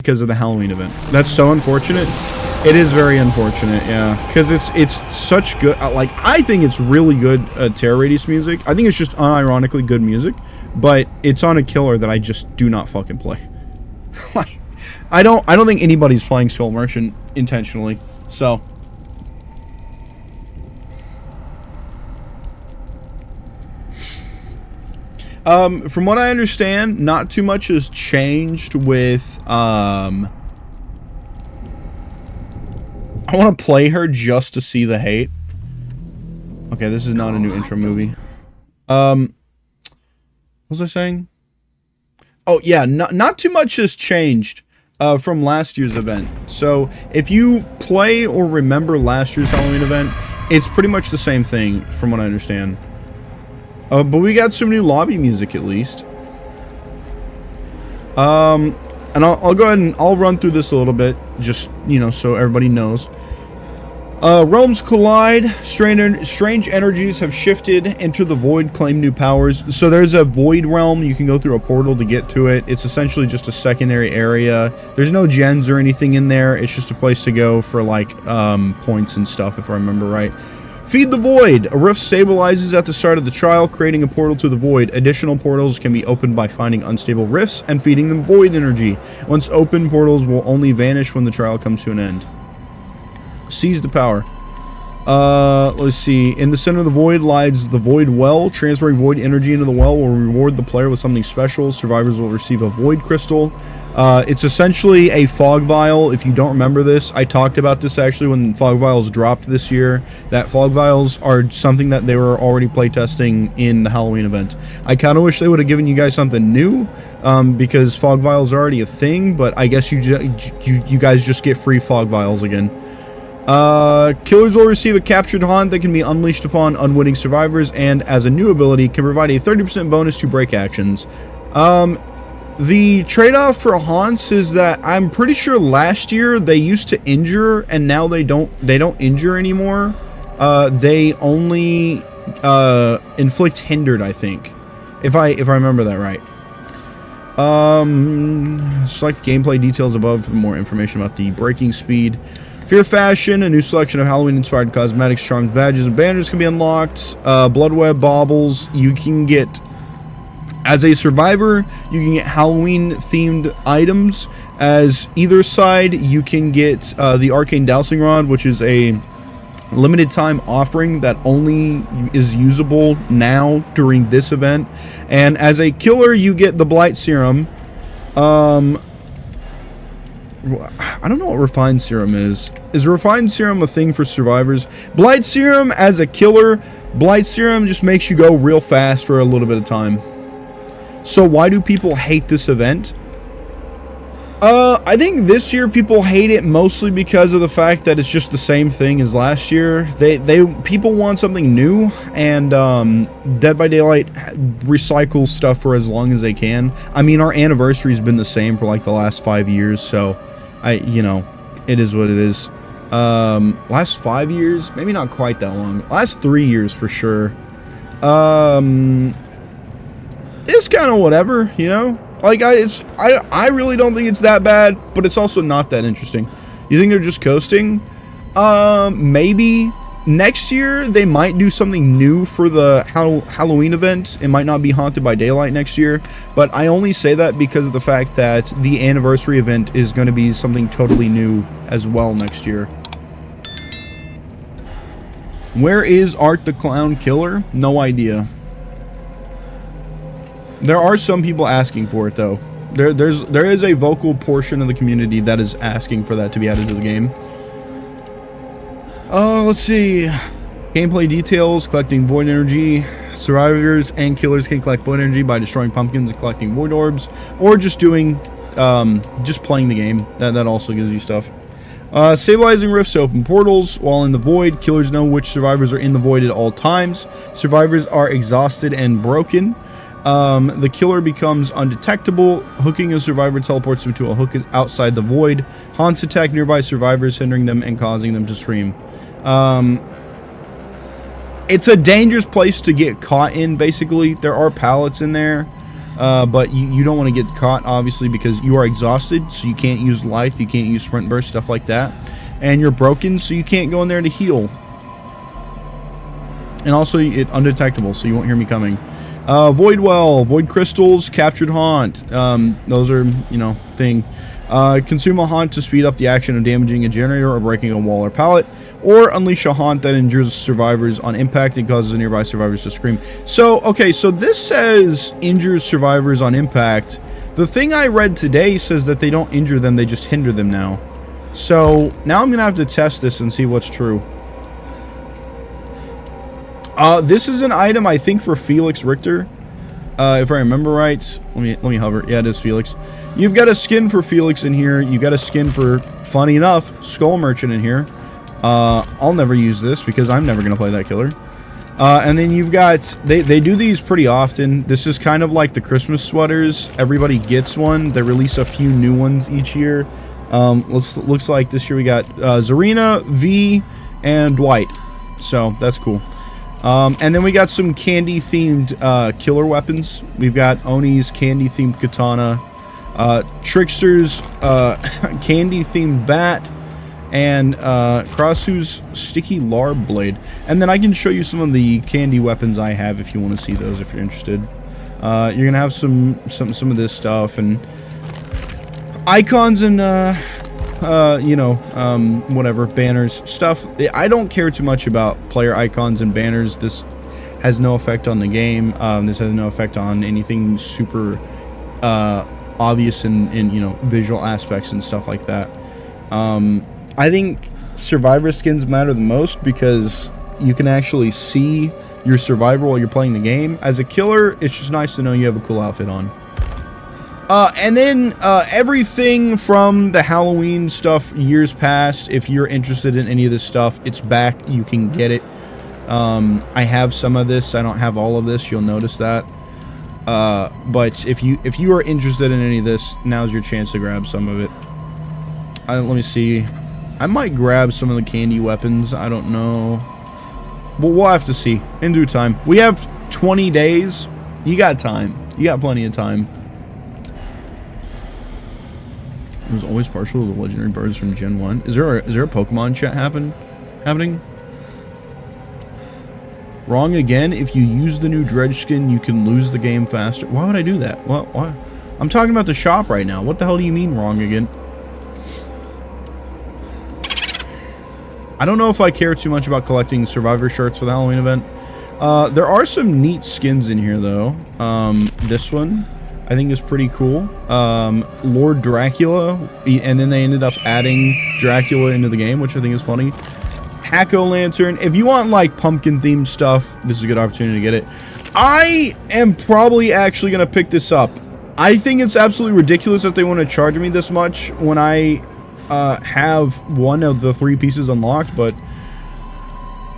because of the Halloween event. That's so unfortunate. It is very unfortunate, yeah, because it's such good, like, I think it's really good Terror Radius music. I think it's just unironically good music, but it's on a killer that I just do not fucking play. Like, I don't think anybody's playing Soul Merchant intentionally, so. From what I understand, not too much has changed with, I want to play her just to see the hate. Okay, this is not a new intro movie. What was I saying? Oh, yeah, not too much has changed from last year's event. So, if you play or remember last year's Halloween event, it's pretty much the same thing, from what I understand. But we got some new lobby music, at least. And I'll go ahead and I'll run through this a little bit, just, you know, so everybody knows. Realms collide. Strange energies have shifted into the void, claim new powers. So there's a void realm. You can go through a portal to get to it. It's essentially just a secondary area. There's no gens or anything in there. It's just a place to go for, like, points and stuff, if I remember right. Feed the void. A rift stabilizes at the start of the trial, creating a portal to the void. Additional portals can be opened by finding unstable rifts and feeding them void energy. Once open, portals will only vanish when the trial comes to an end. Seize the power. Let's see. In the center of the void lies the void well. Transferring void energy into the well will reward the player with something special. Survivors will receive a void crystal. It's essentially a fog vial. If you don't remember this, I talked about this actually when fog vials dropped this year. That fog vials are something that they were already playtesting in the Halloween event. I kind of wish they would have given you guys something new, because fog vials are already a thing. But I guess you guys just get free fog vials again. Killers will receive a captured haunt that can be unleashed upon unwitting survivors, and as a new ability can provide a 30% bonus to break actions. The trade-off for haunts is that I'm pretty sure last year they used to injure, and now they don't injure anymore. They only inflict hindered, I think, if I remember that right. Select gameplay details above for more information about the breaking speed. Fear Fashion, a new selection of Halloween-inspired cosmetics, charms, badges, and banners can be unlocked. Bloodweb baubles, you can get, as a survivor, you can get Halloween-themed items. As either side, you can get the Arcane Dowsing Rod, which is a limited-time offering that only is usable now during this event. And as a killer, you get the Blight Serum. I don't know what Refined Serum is. Is Refined Serum a thing for survivors? Blight Serum, as a killer, Blight Serum just makes you go real fast for a little bit of time. So why do people hate this event? I think this year people hate it mostly because of the fact that it's just the same thing as last year. People want something new, and Dead by Daylight recycles stuff for as long as they can. I mean, our anniversary's been the same for like the last 5 years, so you know, it is what it is. Last 5 years, maybe not quite that long. Last 3 years for sure. It's kind of whatever, you know. Like, I really don't think it's that bad, but it's also not that interesting. You think they're just coasting? Maybe. Next year, they might do something new for the Halloween event. It might not be Haunted by Daylight next year, but I only say that because of the fact that the anniversary event is going to be something totally new as well next year. Where is Art the Clown Killer? No idea. There are some people asking for it, though. There is a vocal portion of the community that is asking for that to be added to the game. Let's see. Gameplay details: collecting void energy. Survivors and killers can collect void energy by destroying pumpkins and collecting void orbs, or just doing, just playing the game. That also gives you stuff. Stabilizing rifts to open portals while in the void. Killers know which survivors are in the void at all times. Survivors are exhausted and broken. The killer becomes undetectable. Hooking a survivor teleports them to a hook outside the void. Haunts attack nearby survivors, hindering them and causing them to scream. It's a dangerous place to get caught in, basically. There are pallets in there. but you don't want to get caught, obviously, because you are exhausted, so you can't use life, you can't use sprint burst, stuff like that. And you're broken, so you can't go in there to heal. And also, it's undetectable, so you won't hear me coming. Void Well, Void Crystals, Captured Haunt. Those are, you know, thing. Consume a haunt to speed up the action of damaging a generator or breaking a wall or pallet, or unleash a haunt that injures survivors on impact and causes nearby survivors to scream. So, okay, so this says injures survivors on impact. The thing I read today says that they don't injure them, they just hinder them now. So, now I'm going to have to test this and see what's true. This is an item, I think, for Felix Richter. If I remember right. Let me hover. Yeah, it is Felix. You've got a skin for Felix in here. You got a skin for, funny enough, Skull Merchant in here. I'll never use this because I'm never going to play that killer. And then you've got, they do these pretty often. This is kind of like the Christmas sweaters. Everybody gets one. They release a few new ones each year. Looks like this year we got Zarina, V, and Dwight. So that's cool. And then we got some candy-themed killer weapons. We've got Oni's candy-themed katana, Trickster's candy-themed bat, and Krasu's sticky larb blade. And then I can show you some of the candy weapons I have if you want to see those, if you're interested. You're gonna have some of this stuff and icons and you know, whatever, banners, stuff. I don't care too much about player icons and banners. This has no effect on the game. This has no effect on anything super obvious in you know, visual aspects and stuff like that. I think survivor skins matter the most because you can actually see your survivor while you're playing the game. As a killer, it's just nice to know you have a cool outfit on. And then everything from the Halloween stuff years past, if you're interested in any of this stuff, it's back. You can get it. I have some of this. I don't have all of this. You'll notice that. But if you are interested in any of this, now's your chance to grab some of it. Let me see. I might grab some of the candy weapons. I don't know. But we'll have to see in due time. We have 20 days. You got time. You got plenty of time. It was always partial to the legendary birds from Gen 1. Is there a Pokemon chat happening? Wrong again. If you use the new Dredge skin, you can lose the game faster. Why would I do that? Why? I'm talking about the shop right now. What the hell do you mean wrong again? I don't know if I care too much about collecting Survivor shirts for the Halloween event. There are some neat skins in here, though. This one I think is pretty cool. Lord Dracula, and then they ended up adding Dracula into the game, which I think is funny. Hack-O-Lantern. If you want, like, pumpkin-themed stuff, this is a good opportunity to get it. I am probably actually going to pick this up. I think it's absolutely ridiculous that they want to charge me this much when I have one of the 3 pieces unlocked, but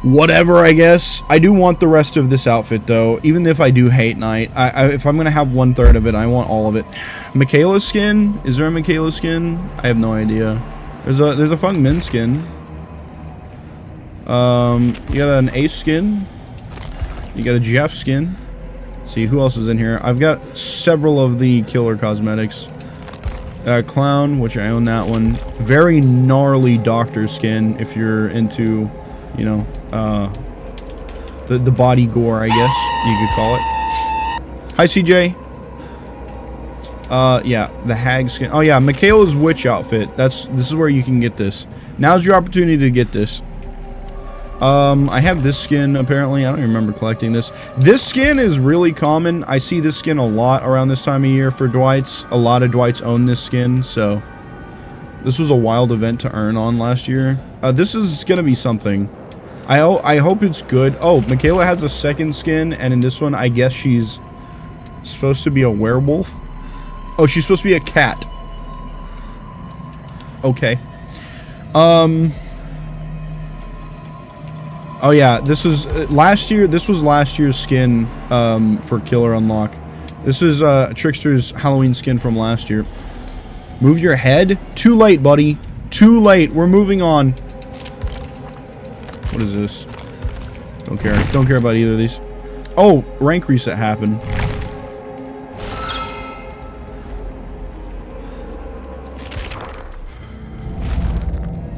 whatever, I guess. I do want the rest of this outfit, though. Even if I do hate night, if I'm going to have 1/3 of it, I want all of it. Michaela's skin? Is there a Michaela skin? I have no idea. There's a Fung Min skin. You got an Ace skin. You got a Jeff skin. Let's see, who else is in here? I've got several of the killer cosmetics. Clown, which I own that one. Very gnarly doctor skin, if you're into, you know, the body gore, I guess you could call it. Hi, CJ. Yeah, the hag skin. Oh yeah, Michaela's witch outfit. This is where you can get this. Now's your opportunity to get this. I have this skin, apparently. I don't even remember collecting this. This skin is really common. I see this skin a lot around this time of year for Dwights. A lot of Dwights own this skin, so this was a wild event to earn on last year. This is gonna be something. I hope it's good. Oh, Michaela has a second skin, and in this one, I guess she's supposed to be a werewolf. Oh, she's supposed to be a cat. Okay. Oh yeah, this was last year. This was last year's skin for Killer Unlock. This is Trickster's Halloween skin from last year. Move your head. Too late, buddy. Too late. We're moving on. What is this? Don't care. Don't care about either of these. Oh, rank reset happened.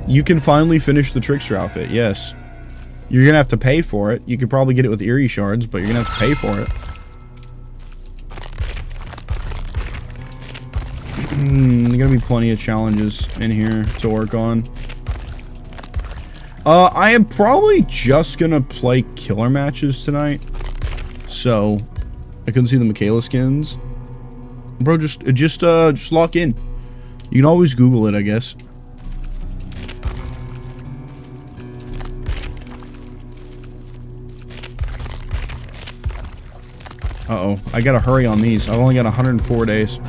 You can finally finish the Trickster outfit, yes. You're gonna have to pay for it. You could probably get it with Eerie Shards, but you're gonna have to pay for it. There's gonna be plenty of challenges in here to work on. I am probably just gonna play killer matches tonight. So, I couldn't see the Michaela skins. Bro, just lock in. You can always Google it, I guess. Uh-oh, I gotta hurry on these. I've only got 104 days.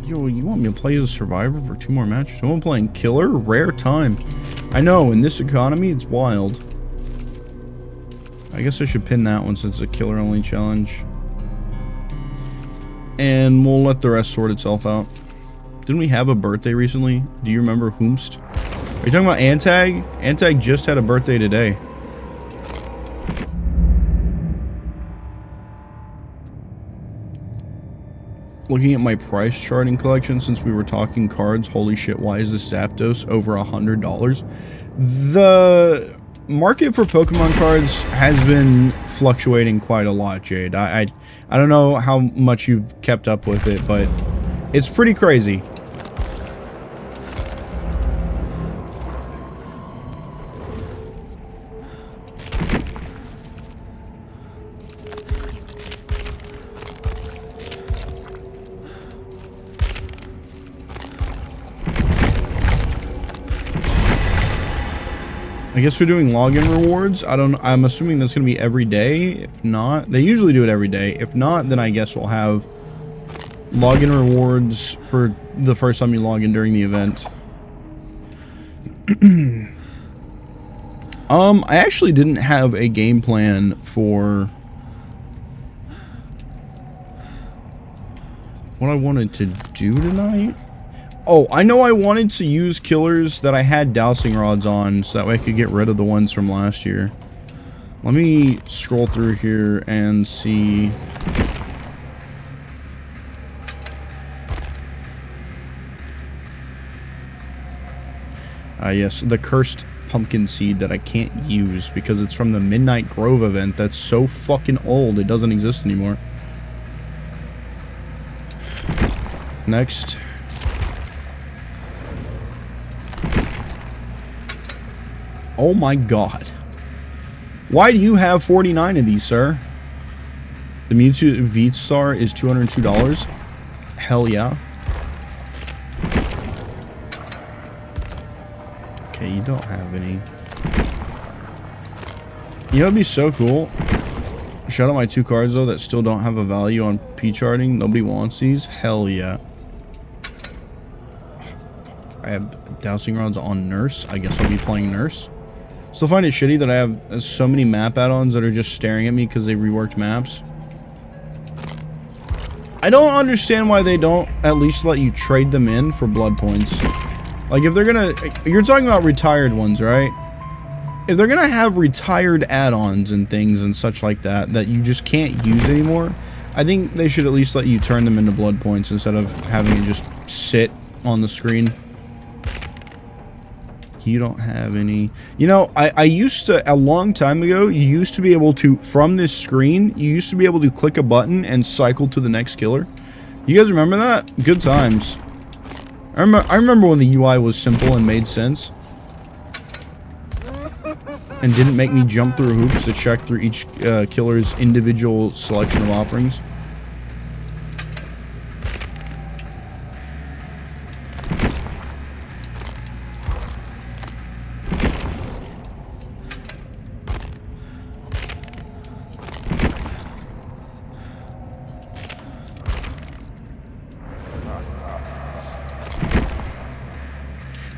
Yo, you want me to play as a survivor for 2 more matches? I'm playing killer? Rare time. I know, in this economy, it's wild. I guess I should pin that one since it's a killer-only challenge. And we'll let the rest sort itself out. Didn't we have a birthday recently? Do you remember Whomst? Are you talking about Antag? Antag just had a birthday today. Looking at my price charting collection since we were talking cards, holy shit, why is this Zapdos over $100? The market for Pokemon cards has been fluctuating quite a lot, Jade. I don't know how much you've kept up with it, but it's pretty crazy. I guess we're doing login rewards. I'm assuming that's going to be every day. If not, they usually do it every day. If not, then I guess we'll have login rewards for the first time you log in during the event. I actually didn't have a game plan for what I wanted to do tonight. Oh, I know I wanted to use killers that I had dowsing rods on, so that way I could get rid of the ones from last year. Let me scroll through here and see. Yes, the cursed pumpkin seed that I can't use because it's from the Midnight Grove event. That's so fucking old, it doesn't exist anymore. Next. Oh my god. Why do you have 49 of these, sir? The Mewtwo V-Star is $202. Hell yeah. Okay, you don't have any. You know what'd be so cool? Shout out my 2 cards though that still don't have a value on P-charting. Nobody wants these. Hell yeah. I have dowsing rods on Nurse. I guess I'll be playing Nurse. Still find it shitty that I have so many map add-ons that are just staring at me because they reworked maps. I don't understand why they don't at least let you trade them in for blood points. Like, if they're gonna... You're talking about retired ones, right? If they're gonna have retired add-ons and things and such like that, that you just can't use anymore, I think they should at least let you turn them into blood points instead of having it just sit on the screen. You don't have any. You know, I used to, a long time ago, you used to be able to, from this screen, you used to be able to click a button and cycle to the next killer. You guys remember that? Good times. I remember when the UI was simple and made sense. And didn't make me jump through hoops to check through each killer's individual selection of offerings.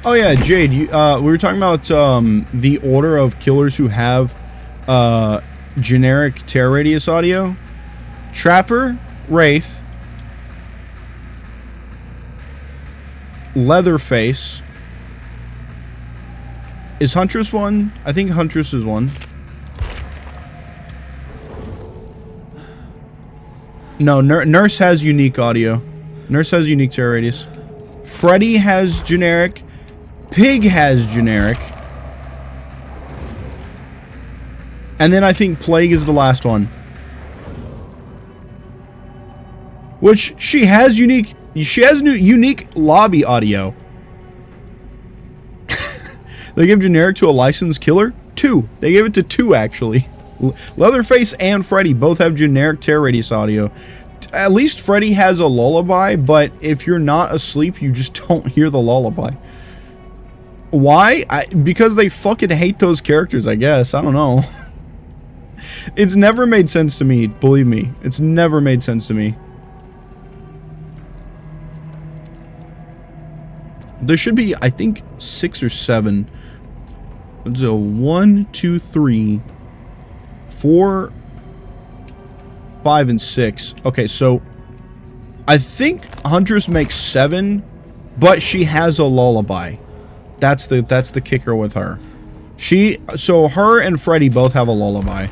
Oh yeah, Jade, we were talking about the order of killers who have generic tear radius audio. Trapper, Wraith, Leatherface, Is Huntress one? I think Huntress is one. No, Nurse has unique audio. Nurse has unique terror radius. Freddy has generic. Pig has generic. And then I think Plague is the last one. Which she has unique. She has unique lobby audio. They give generic to a licensed killer? 2. They gave it to 2 actually. Leatherface and Freddy both have generic terror radius audio. At least Freddy has a lullaby, but if you're not asleep, you just don't hear the lullaby. Why? Because they fucking hate those characters, I guess. I don't know. It's never made sense to me, believe me. It's never made sense to me. There should be, I think, 6 or 7. So 1, 2, 3, 4, 5, and 6. Okay, so I think Huntress makes 7, but she has a lullaby. That's the kicker with her. So her and Freddy both have a lullaby.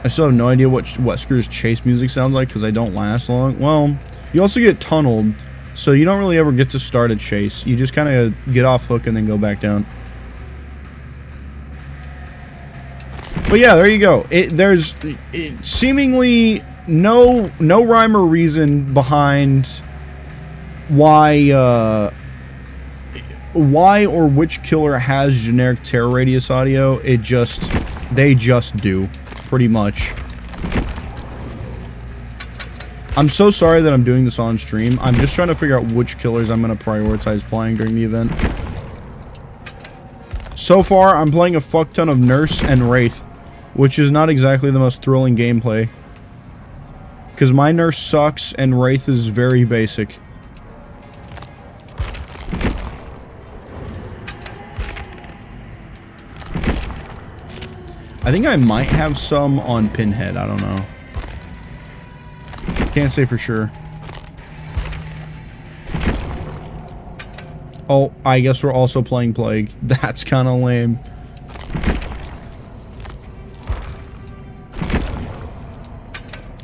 I still have no idea what Screw's chase music sounds like because I don't last long. Well, you also get tunneled, so you don't really ever get to start a chase. You just kind of get off hook and then go back down. But yeah, there you go. There's seemingly no rhyme or reason behind why or which killer has generic terror radius audio. They just do, pretty much. I'm so sorry that I'm doing this on stream. I'm just trying to figure out which killers I'm going to prioritize playing during the event. So far, I'm playing a fuck ton of Nurse and Wraith, which is not exactly the most thrilling gameplay. Because my Nurse sucks and Wraith is very basic. I think I might have some on Pinhead, I don't know. Can't say for sure. Oh, I guess we're also playing Plague. That's kind of lame.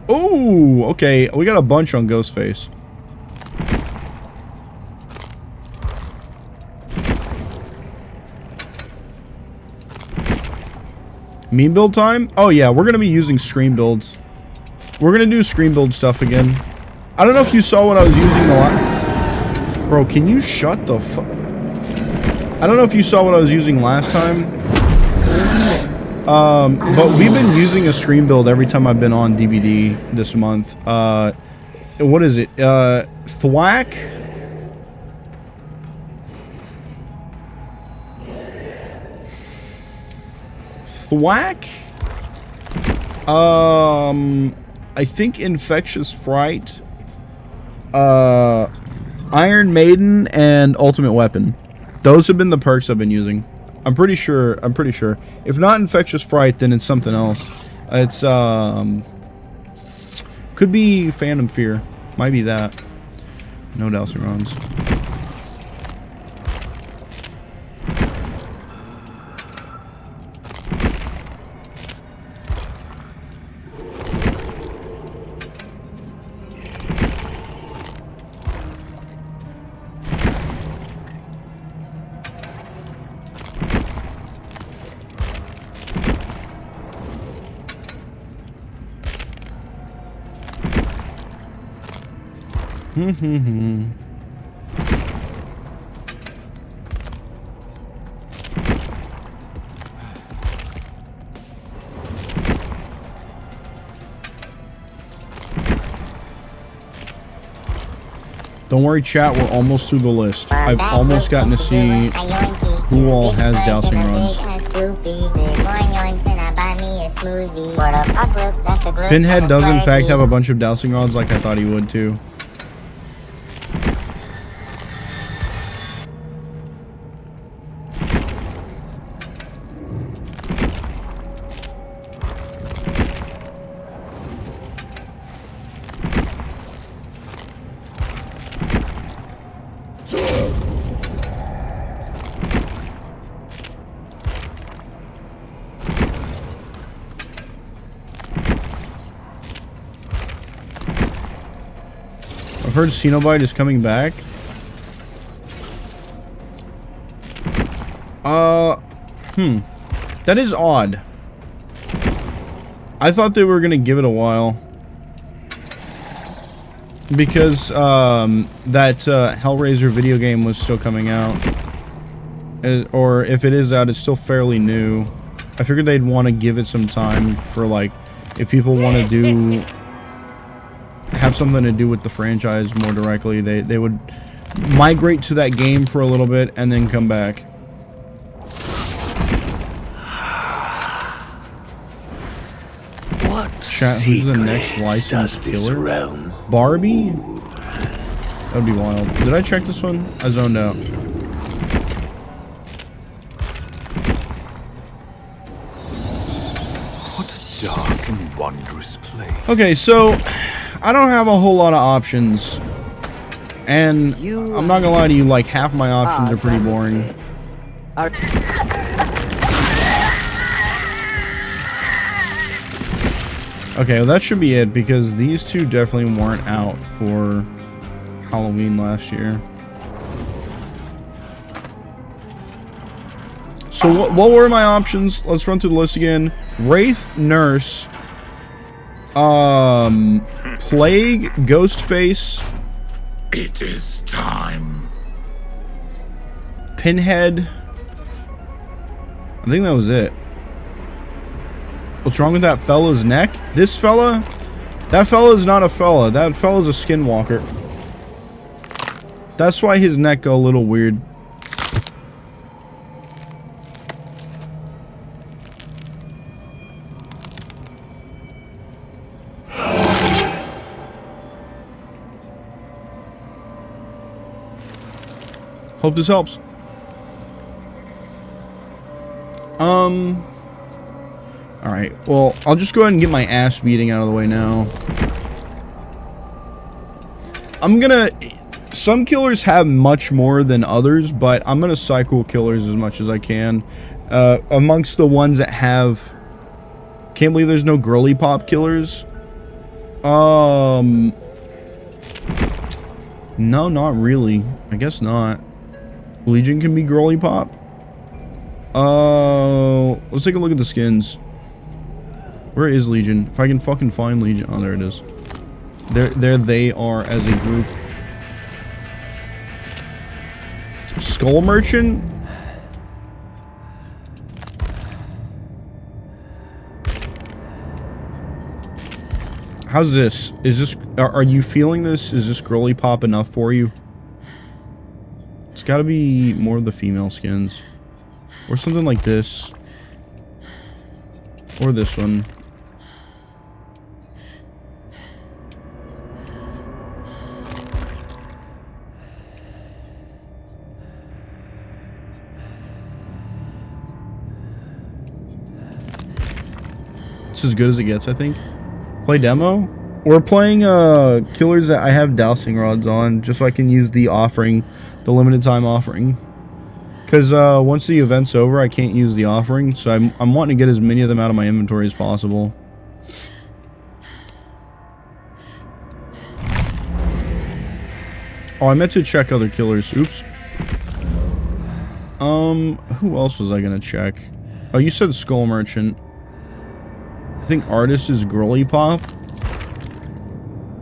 Oh, okay. We got a bunch on Ghostface. Meme build time? Oh yeah, we're going to be using Scream builds. We're going to do Scream build stuff again. I don't know if you saw what I was using a lot. Bro, can you shut the fuck? I don't know if you saw what I was using last time. But we've been using a Scream build every time I've been on DBD this month. What is it? Thwack? Thwack? I think Infectious Fright, Iron Maiden, and Ultimate Weapon. Those have been the perks I've been using. I'm pretty sure. If not Infectious Fright, then it's something else. It's, could be Phantom Fear. Might be that. No dowsing rounds. Don't worry, chat, we're almost through the list. I've almost gotten to see who all has dowsing runs. Pinhead does in fact have a bunch of dowsing rods like I thought he would too. heard Cenobite is coming back. That is odd. I thought they were gonna give it a while. Because, that, Hellraiser video game was still coming out. Or if it is out, it's still fairly new. I figured they'd want to give it some time for, like, if people want to do... have something to do with the franchise more directly, they would migrate to that game for a little bit and then come back. What Chat, who's the next licensed killer? Barbie? That would be wild. Did I check this one? I zoned out. What a dark and wondrous place. Okay, so I don't have a whole lot of options. And I'm not gonna lie to you, like half my options are pretty boring. Okay, well that should be it, because these two definitely weren't out for Halloween last year. So what were my options? Let's run through the list again. Wraith, Nurse, Plague, Ghostface. It is time. Pinhead. I think that was it. What's wrong with that fella's neck? This fella? That fella is not a fella. That fella's a skinwalker. That's why his neck got a little weird. Hope this helps. Alright, well, I'll just go ahead and get my ass beating out of the way now. Some killers have much more than others, but I'm gonna cycle killers as much as I can. Amongst the ones that have... Can't believe there's no girly pop killers. No, not really. I guess not. Legion can be girly pop. Let's take a look at the skins. Where is Legion? If I can fucking find Legion. Oh, there it is. There they are as a group. Skull Merchant? How's this? Is this... Are you feeling this? Is this girly pop enough for you? It's gotta be more of the female skins. Or something like this. Or this one. It's as good as it gets, I think. Play demo? We're playing killers that I have dowsing rods on, just so I can use the offering, the limited time offering. Because once the event's over, I can't use the offering, so I'm wanting to get as many of them out of my inventory as possible. Oh, I meant to check other killers. Oops. Who else was I gonna check? Oh, you said Skull Merchant. I think Artist is girly pop.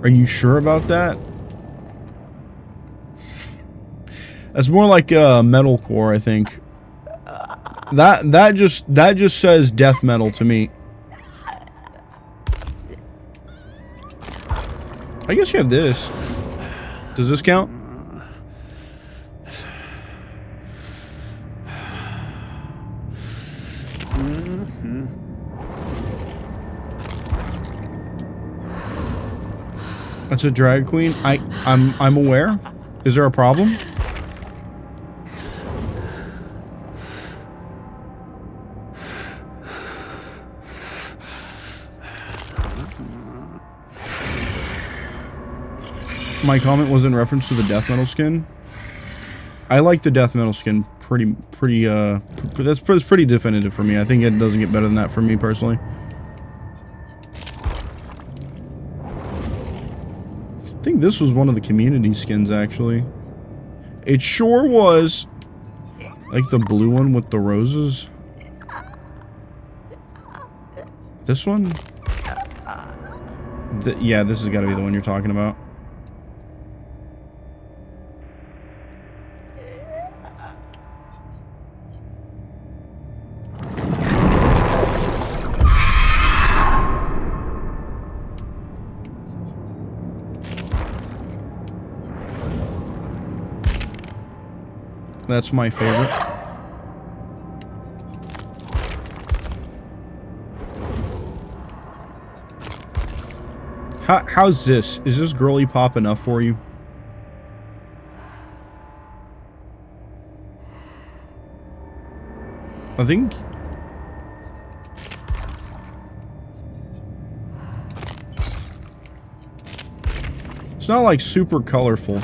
Are you sure about that? That's more like metalcore, I think. That just says death metal to me. I guess you have this. Does this count? That's a drag queen. I'm aware. Is there a problem? My comment was in reference to the death metal skin. I like the death metal skin that's pretty definitive for me. I think it doesn't get better than that for me personally. I think think this was one of the community skins, actually. It sure was. Like the blue one with the roses. This one? Yeah, this has got to be the one you're talking about. That's my favorite. How's this? Is this girly pop enough for you? I think... It's not like super colorful.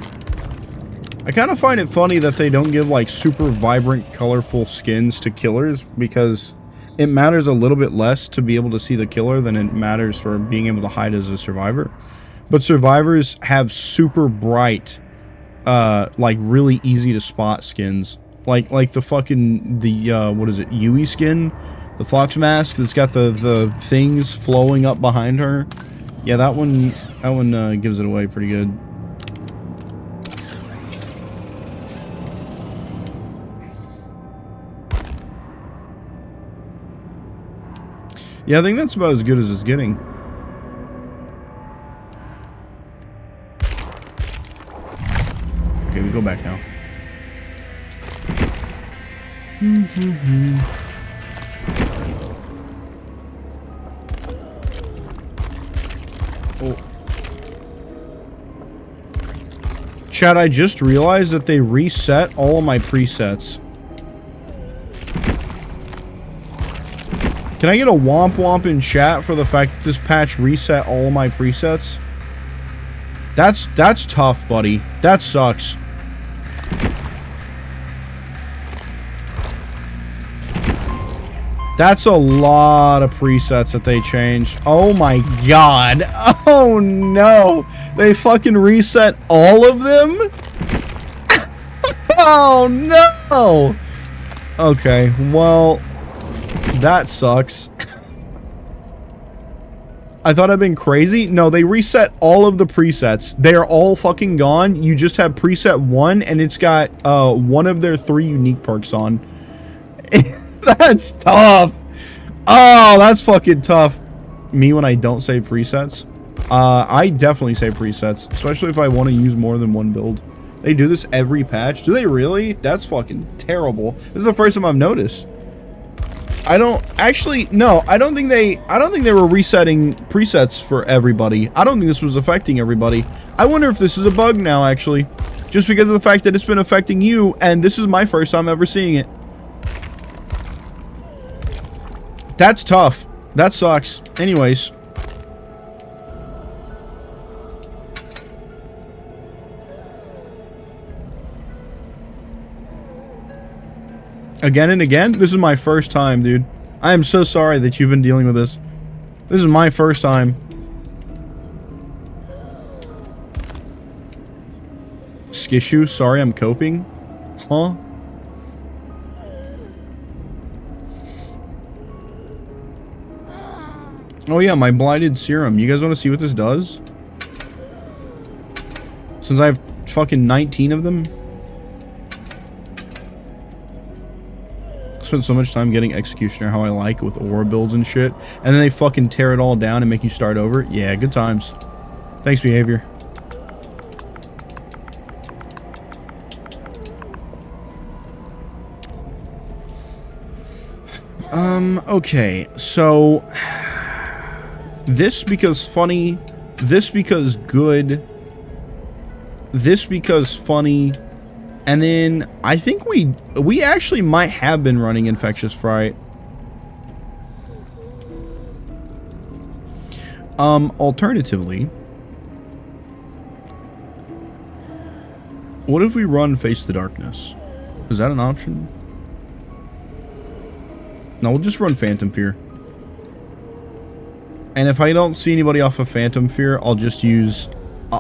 I kind of find it funny that they don't give like super vibrant, colorful skins to killers, because it matters a little bit less to be able to see the killer than it matters for being able to hide as a survivor. But survivors have super bright, like really easy to spot skins. Like the fucking, what is it, Yui skin? The fox mask that's got the things flowing up behind her. Yeah, that one gives it away pretty good. Yeah, I think that's about as good as it's getting. Okay, we go back now. Oh. Chat, I just realized that they reset all of my presets. Can I get a womp womp in chat for the fact that this patch reset all of my presets? That's tough, buddy. That sucks. That's a lot of presets that they changed. Oh my god. Oh no. They fucking reset all of them? Oh no. Okay, well... That sucks. I thought I'd been crazy. No, they reset all of the presets. They are all fucking gone. You just have preset 1, and it's got one of their 3 unique perks on. That's tough. Oh, that's fucking tough. Me when I don't save presets. I definitely save presets, especially if I want to use more than one build. They do this every patch. Do they really? That's fucking terrible. This is the first time I've noticed. I don't actually no, I don't think they were resetting presets for everybody. I don't think this was affecting everybody. I wonder if this is a bug now, actually. Just because of the fact that it's been affecting you, and this is my first time ever seeing it. That's tough. That sucks. Anyways. Again and again? This is my first time, dude. I am so sorry that you've been dealing with this. This is my first time. Skishu, sorry I'm coping. Huh? Oh yeah, my blinded serum. You guys want to see what this does? Since I have fucking 19 of them. Spent so much time getting Executioner how I like with aura builds and shit, and then they fucking tear it all down and make you start over. Yeah, good times. Thanks, behavior. Okay, so this because funny, this because good, this because funny. And then, I think we actually might have been running Infectious Fright. Alternatively, what if we run Face the Darkness? Is that an option? No, we'll just run Phantom Fear. And if I don't see anybody off of Phantom Fear, I'll just use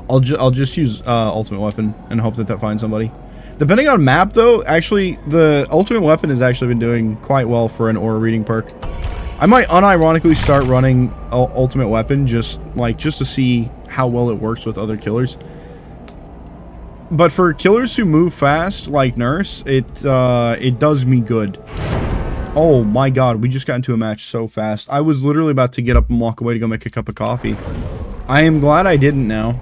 I'll just use ultimate weapon and hope that finds somebody. Depending on map though, actually the ultimate weapon has actually been doing quite well for an aura reading perk. I might unironically start running ultimate weapon just to see how well it works with other killers. But for killers who move fast like Nurse, it does me good. Oh my god, we just got into a match so fast. I was literally about to get up and walk away to go make a cup of coffee. I am glad I didn't now.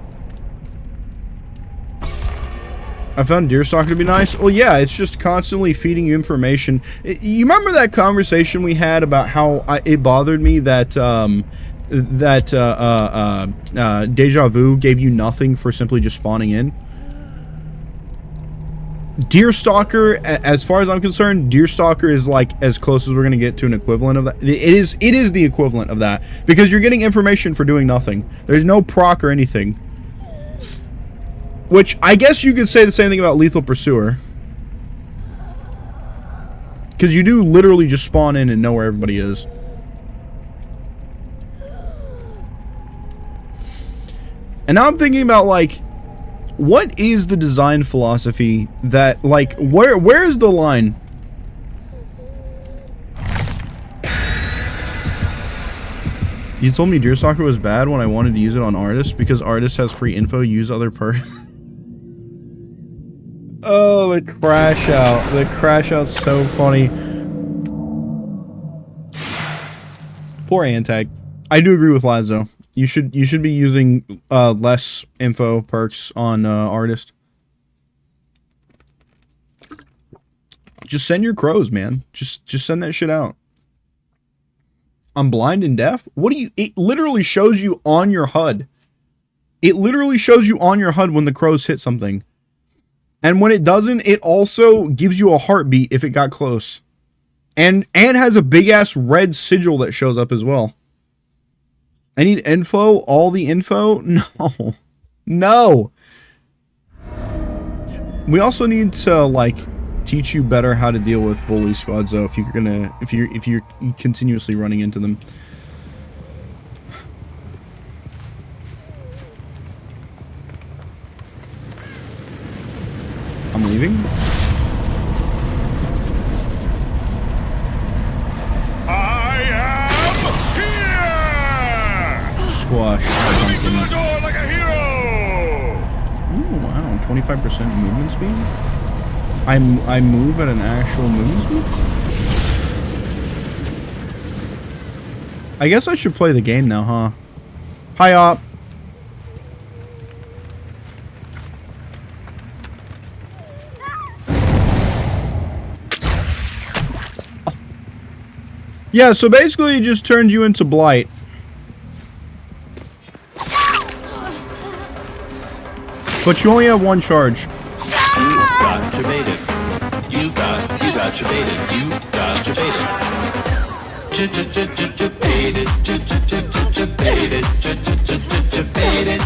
I found Deerstalker to be nice. Well, yeah, it's just constantly feeding you information. You remember that conversation we had about how it bothered me that Deja Vu gave you nothing for simply just spawning in? Deerstalker, as far as I'm concerned, Deerstalker is like as close as we're gonna get to an equivalent of that. It is the equivalent of that because you're getting information for doing nothing. There's no proc or anything. Which I guess you could say the same thing about Lethal Pursuer, because you do literally just spawn in and know where everybody is. And now I'm thinking about like, what is the design philosophy that, like, where is the line? You told me Deerstalker was bad when I wanted to use it on Artist because Artist has free info, use other perks. Oh, the crash out. The crash out's so funny. Poor Antag. I do agree with Lazo. You should be using less info perks on Artist. Just send your crows, man. Just send that shit out. I'm blind and deaf? What do you... It literally shows you on your HUD. It literally shows you on your HUD when the crows hit something. And when it doesn't, it also gives you a heartbeat if it got close. And has a big-ass red sigil that shows up as well. I need info? All the info? No. No! We also need to, like, teach you better how to deal with bully squads, though, if you're continuously running into them. I'm leaving. I am here! Squash. Through the door like a hero! Ooh, wow, 25% movement speed? I move at an actual movement speed? I guess I should play the game now, huh? Hi, Op. Yeah, so basically it just turns you into Blight. But you only have one charge. You got debated. You got debated. You got debated. Debated. Debated.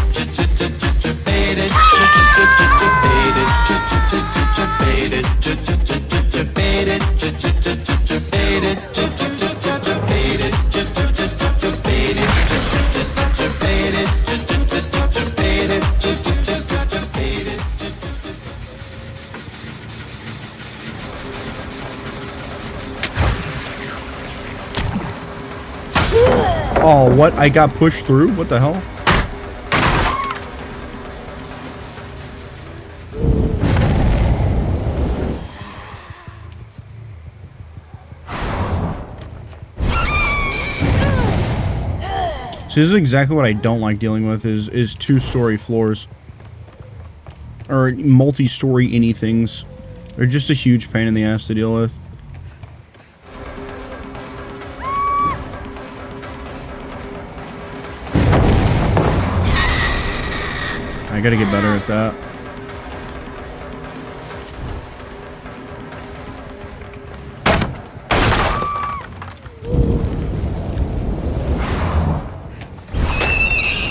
Oh, what? I got pushed through? What the hell? So this is exactly what I don't like dealing with is two-story floors. Or multi-story anythings. They're just a huge pain in the ass to deal with. I gotta get better at that.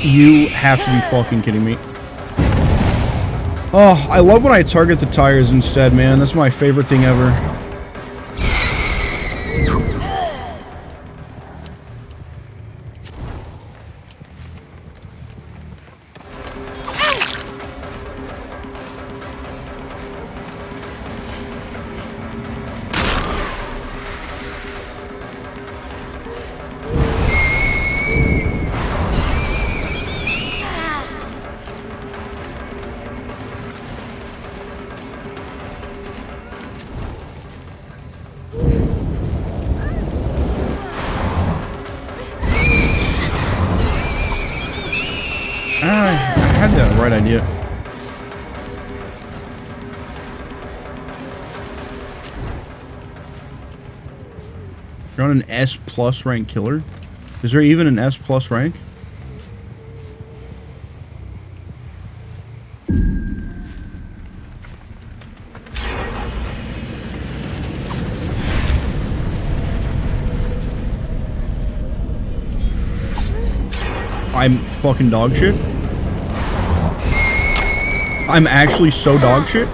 You have to be fucking kidding me. Oh, I love when I target the tires instead, man. That's my favorite thing ever. had the right idea. You're on an S plus rank killer? Is there even an S plus rank? I'm fucking dog shit. I'm actually so dog shit.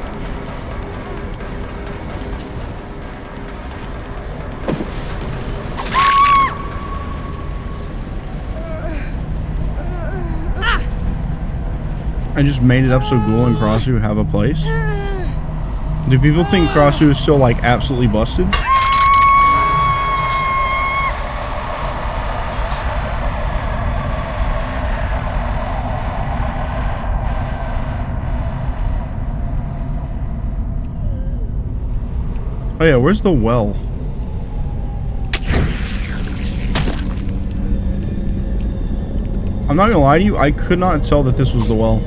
I just made it up so Ghoul and Crossu have a place. Do people think Crossu is still like absolutely busted? Oh yeah, where's the well? I'm not gonna lie to you, I could not tell that this was the well.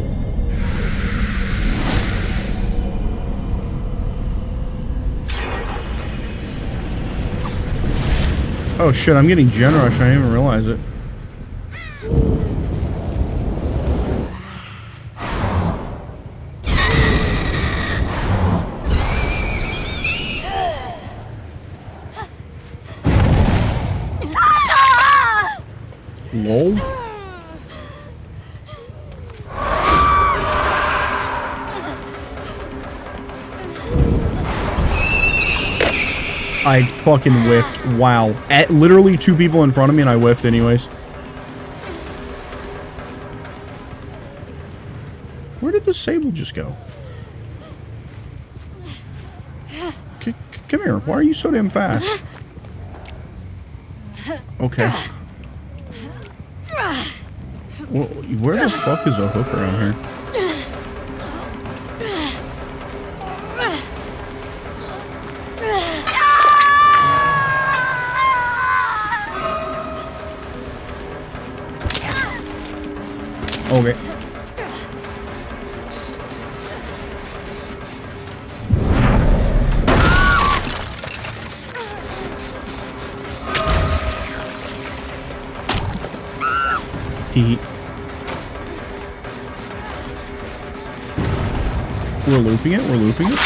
Oh shit, I'm getting generous, I didn't even realize it. Lol. I fucking whiffed. Wow. At literally 2 people in front of me and I whiffed anyways. Where did the sable just go? Come here. Why are you so damn fast? Okay. Well, where the fuck is a hook around here? Okay. We're looping it, we're looping it.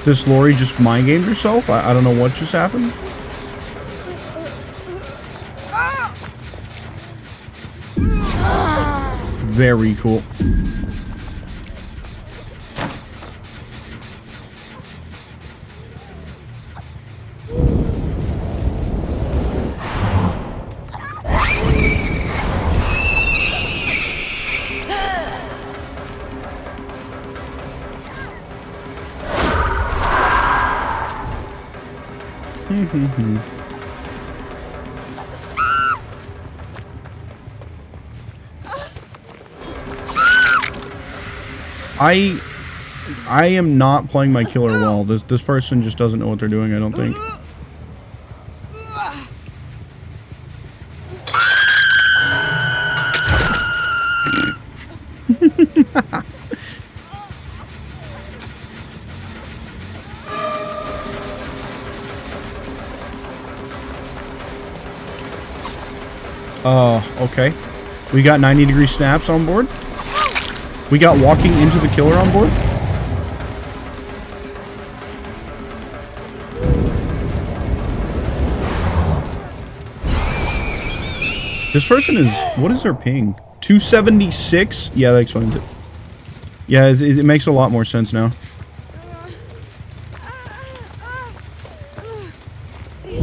This Lori just mind gamed herself? I don't know what just happened. Very cool. I am not playing my killer well. This person just doesn't know what they're doing, I don't think. Okay. We got 90-degree snaps on board. We got walking into the killer on board. This person is... What is their ping? 276? Yeah, that explains it. Yeah, it makes a lot more sense now. Do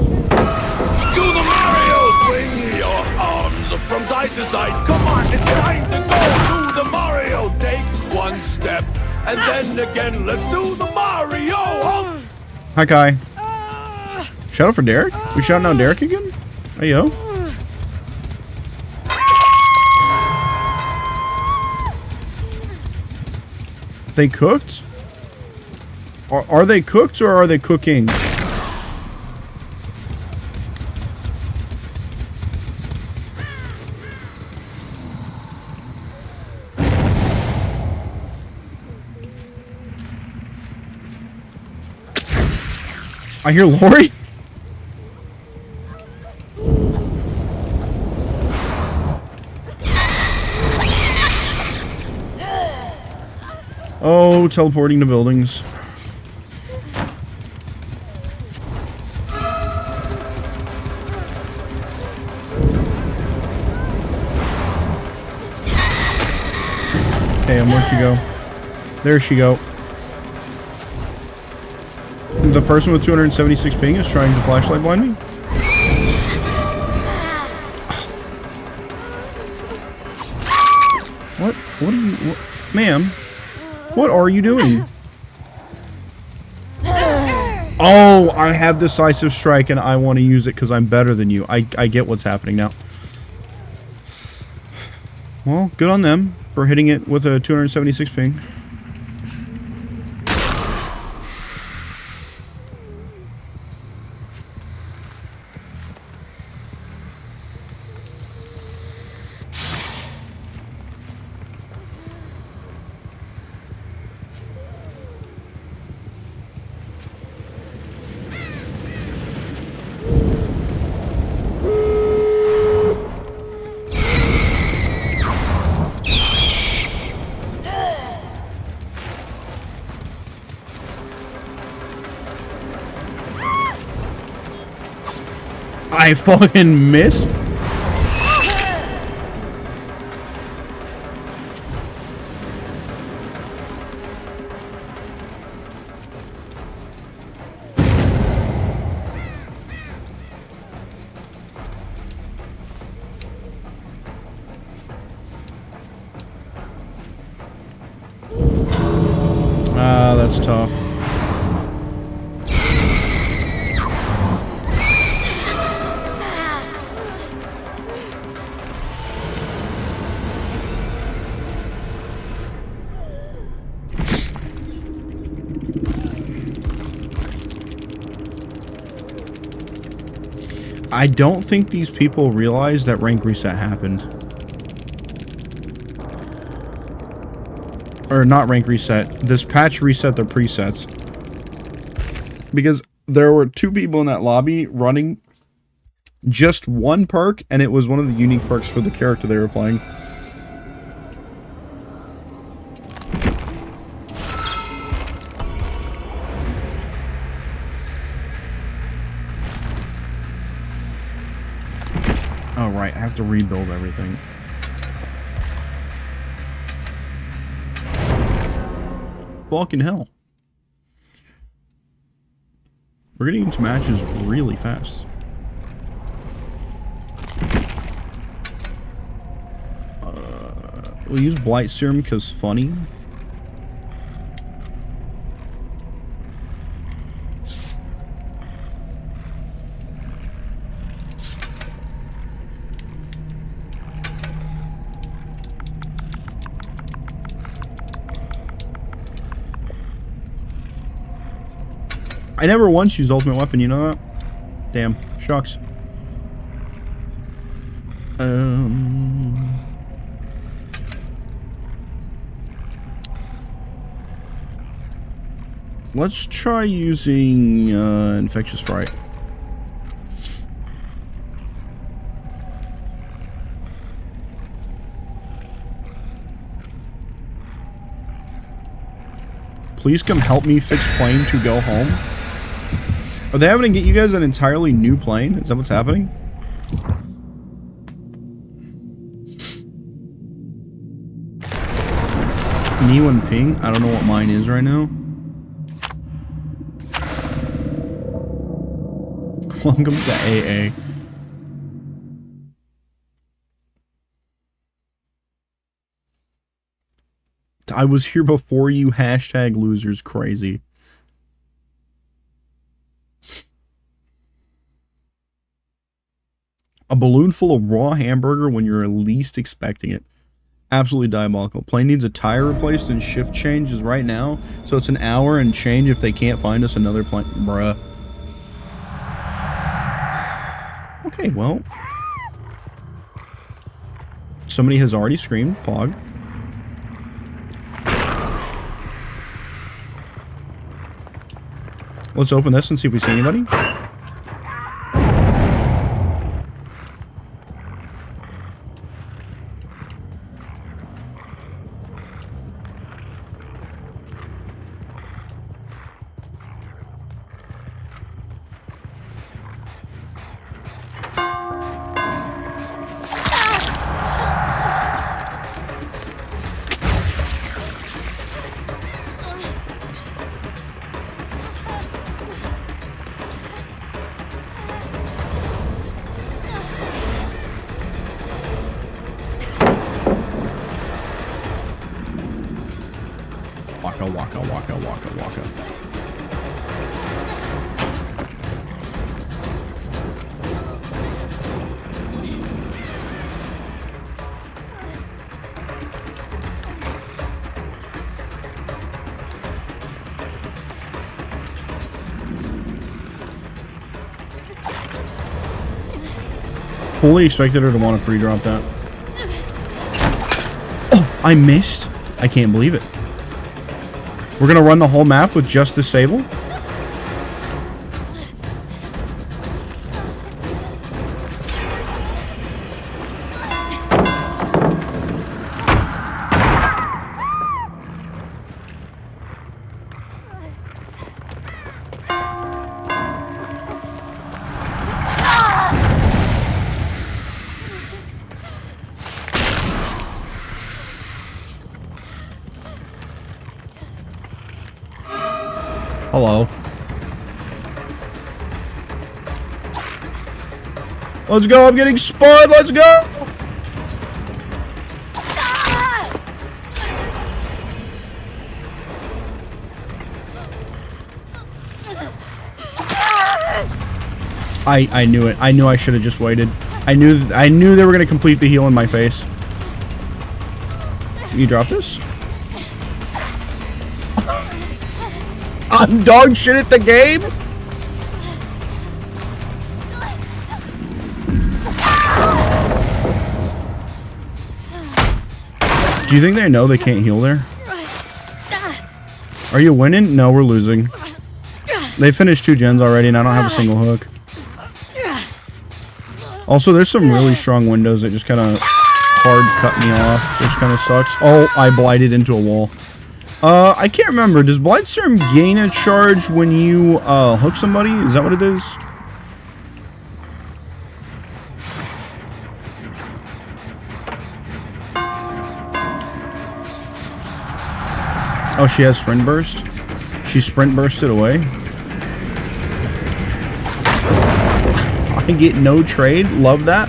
the Mario! Swing your arms from side to side. Come on, it's time to go. Do the Mario. Take one step, and then again, let's do the Mario. Hi, Kai. Shout out for Derek? We shouting out Derek again? Hey, yo. They cooked? Are they cooked or are they cooking? I hear Lori. Oh, teleporting to buildings. Okay, and where'd she go? There she go. The person with 276 ping is trying to flashlight blind me? What? What are you... Ma'am? What are you doing? Oh, I have decisive strike and I want to use it because I'm better than you. I get what's happening now. Well, good on them for hitting it with a 276 ping. I fucking missed. Ah, that's tough. I don't think these people realize that rank reset happened. Or not rank reset. This patch reset their presets. Because there were 2 people in that lobby running just one perk, and it was one of the unique perks for the character they were playing. Oh, right. I have to rebuild everything. Fucking hell. We're getting into matches really fast. We'll use Blight Serum because funny. I never once used ultimate weapon, you know that? Damn. Shucks. Let's try using Infectious Fright. Please come help me fix plane to go home. Are they having to get you guys an entirely new plane? Is that what's happening? Me and ping? I don't know what mine is right now. Welcome to AA. I was here before you, hashtag losers crazy. A balloon full of raw hamburger when you're least expecting it. Absolutely diabolical. Plane needs a tire replaced and shift changes right now, so it's an hour and change if they can't find us another plane. Bruh. Okay, well. Somebody has already screamed. Pog. Let's open this and see if we see anybody. Waka, waka, waka, waka, waka. Fully expected her to want to pre-drop that. Oh, I missed. I can't believe it. We're gonna run the whole map with just the Sable? Hello. Let's go, I'm getting spun, let's go! I knew it. I knew I should have just waited. I knew they were gonna complete the heal in my face. You drop this? I'm dog shit at the game? Do you think they know they can't heal there? Are you winning? No, we're losing. They finished 2 gens already and I don't have a single hook. Also, there's some really strong windows that just kind of hard cut me off, which kind of sucks. Oh, I blighted into a wall. I can't remember. Does Blight Serum gain a charge when you hook somebody? Is that what it is? Oh, she has Sprint Burst? She Sprint Bursted away? I get no trade. Love that.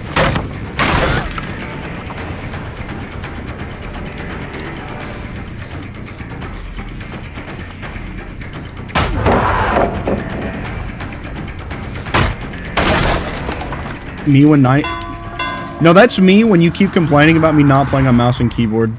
Me when night. No, that's me when you keep complaining about me not playing on mouse and keyboard.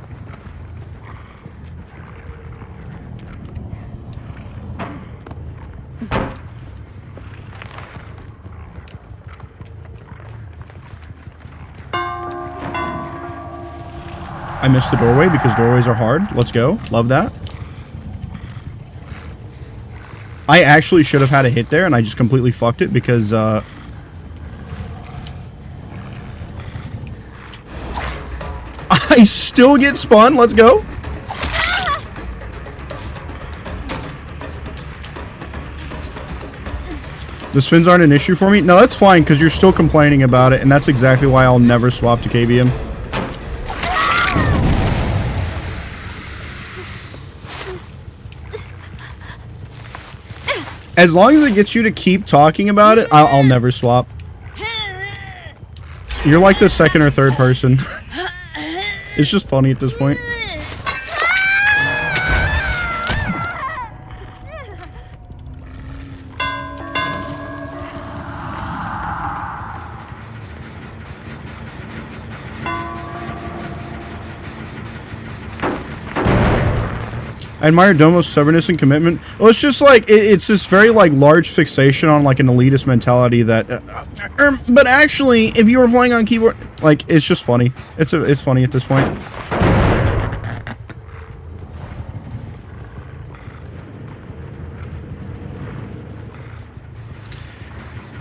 I missed the doorway because doorways are hard. Let's go. Love that. I actually should have had a hit there and I just completely fucked it because I still get spun. Let's go. The spins aren't an issue for me. No, that's fine because you're still complaining about it, and that's exactly why I'll never swap to KBM. As long as it gets you to keep talking about it, I'll never swap. You're like the second or third person. It's just funny at this point. I admire Domo's stubbornness and commitment. Well, it's just like it's this very like large fixation on like an elitist mentality that. But actually, if you were playing on keyboard, like it's just funny. It's funny at this point.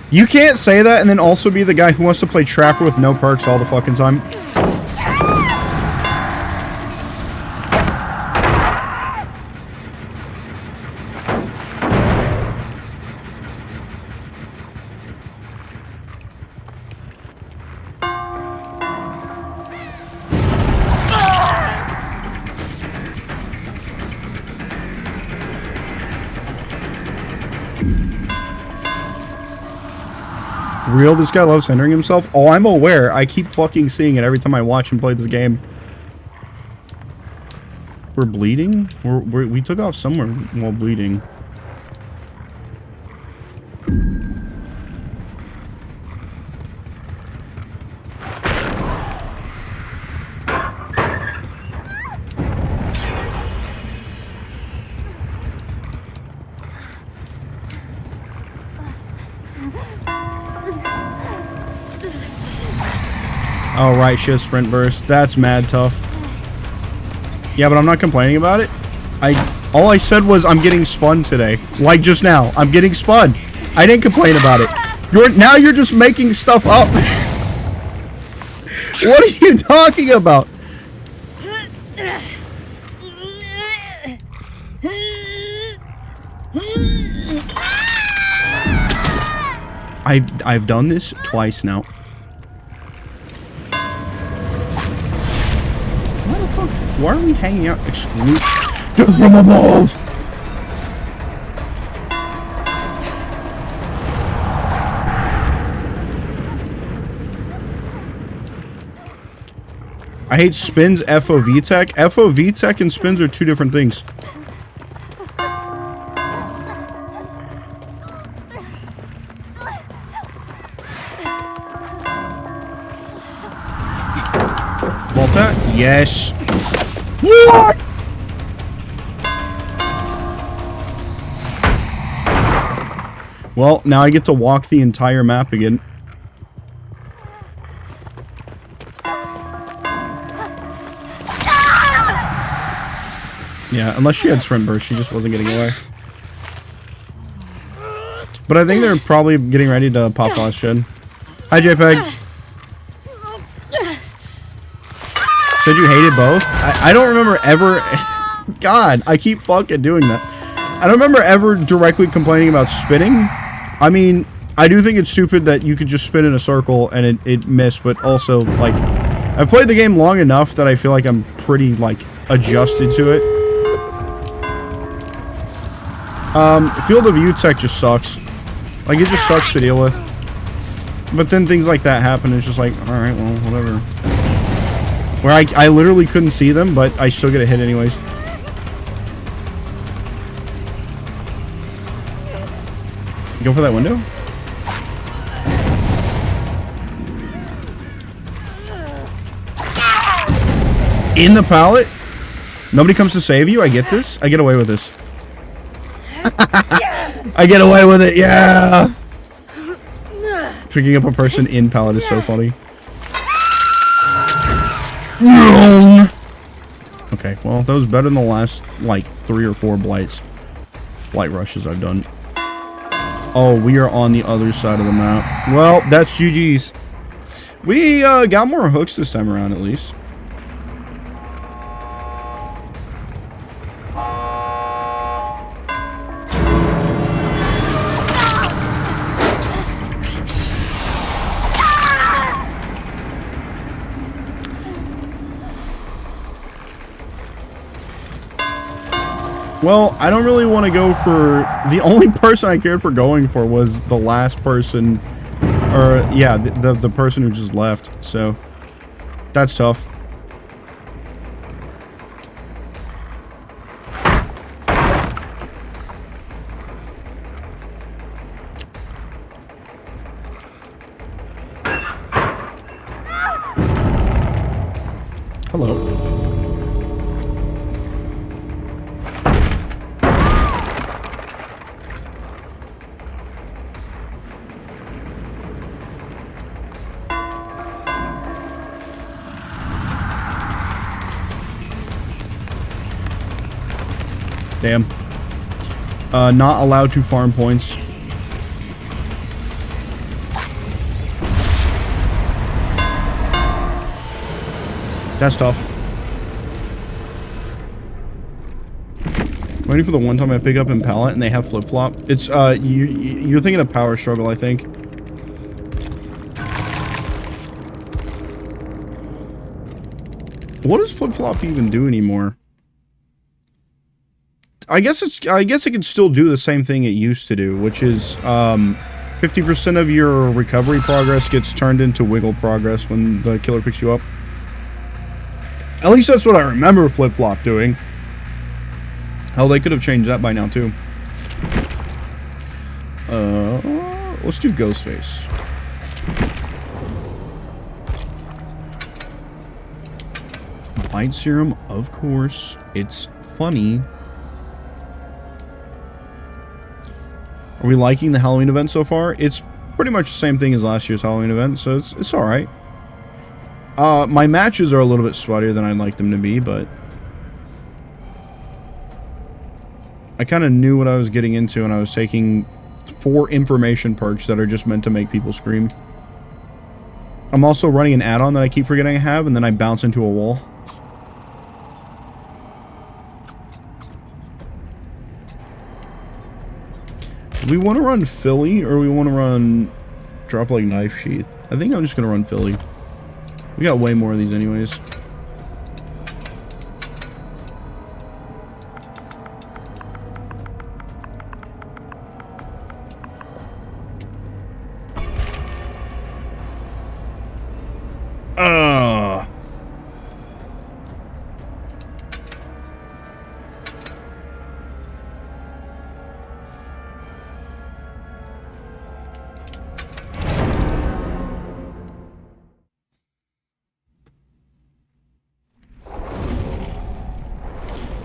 You can't say that and then also be the guy who wants to play Trapper with no perks all the fucking time. Real, this guy loves hindering himself. Oh, I'm aware. I keep fucking seeing it every time I watch him play this game. We're bleeding? We took off somewhere while bleeding. Oh, right, she has sprint burst. That's mad tough. Yeah, but I'm not complaining about it. All I said was I'm getting spun today. Like just now. I'm getting spun. I didn't complain about it. Now you're just making stuff up. What are you talking about? I've done this twice now. Why are we hanging out exclusive? Just from the balls! I hate spins, FOV tech. FOV tech and spins are two different things. Volta? Yes. What? Well, now I get to walk the entire map again. Yeah, unless she had sprint burst, she just wasn't getting away. But I think they're probably getting ready to pop last shed. Hi, JPEG. Said you hated both? I don't remember ever... God, I keep fucking doing that. I don't remember ever directly complaining about spinning. I mean, I do think it's stupid that you could just spin in a circle and it missed, but also, like... I've played the game long enough that I feel like I'm pretty, like, adjusted to it. Field of View tech just sucks. Like, it just sucks to deal with. But then things like that happen, it's just like, alright, well, whatever. Where I literally couldn't see them, but I still get a hit anyways. Go for that window? In the pallet? Nobody comes to save you? I get this? I get away with this. I get away with it, yeah! Picking up a person in pallet is so funny. Okay, well, that was better than the last, like, 3 or 4 blight rushes I've done. Oh, we are on the other side of the map. Well, that's GG's. We got more hooks this time around, at least. Well, I don't really want to go for... The only person I cared for going for was the last person... Or, yeah, the person who just left. So, that's tough. Hello. Damn. Not allowed to farm points. That's tough. Waiting for the one time I pick up in pallet and they have flip-flop. It's, you're thinking of Power Struggle, I think. What does flip-flop even do anymore? I guess it can still do the same thing it used to do, which is, 50% of your recovery progress gets turned into wiggle progress when the killer picks you up. At least that's what I remember flip-flop doing. Hell, they could have changed that by now, too. Let's do Ghostface. Blight Serum, of course. It's funny. Are we liking the Halloween event so far? It's pretty much the same thing as last year's Halloween event, so it's alright. My matches are a little bit sweatier than I'd like them to be, but I kind of knew what I was getting into, and I was taking 4 information perks that are just meant to make people scream. I'm also running an add-on that I keep forgetting I have, and then I bounce into a wall. Do we want to run Philly, or we want to run Drop Like Knife Sheath? I think I'm just going to run Philly. We got way more of these anyways.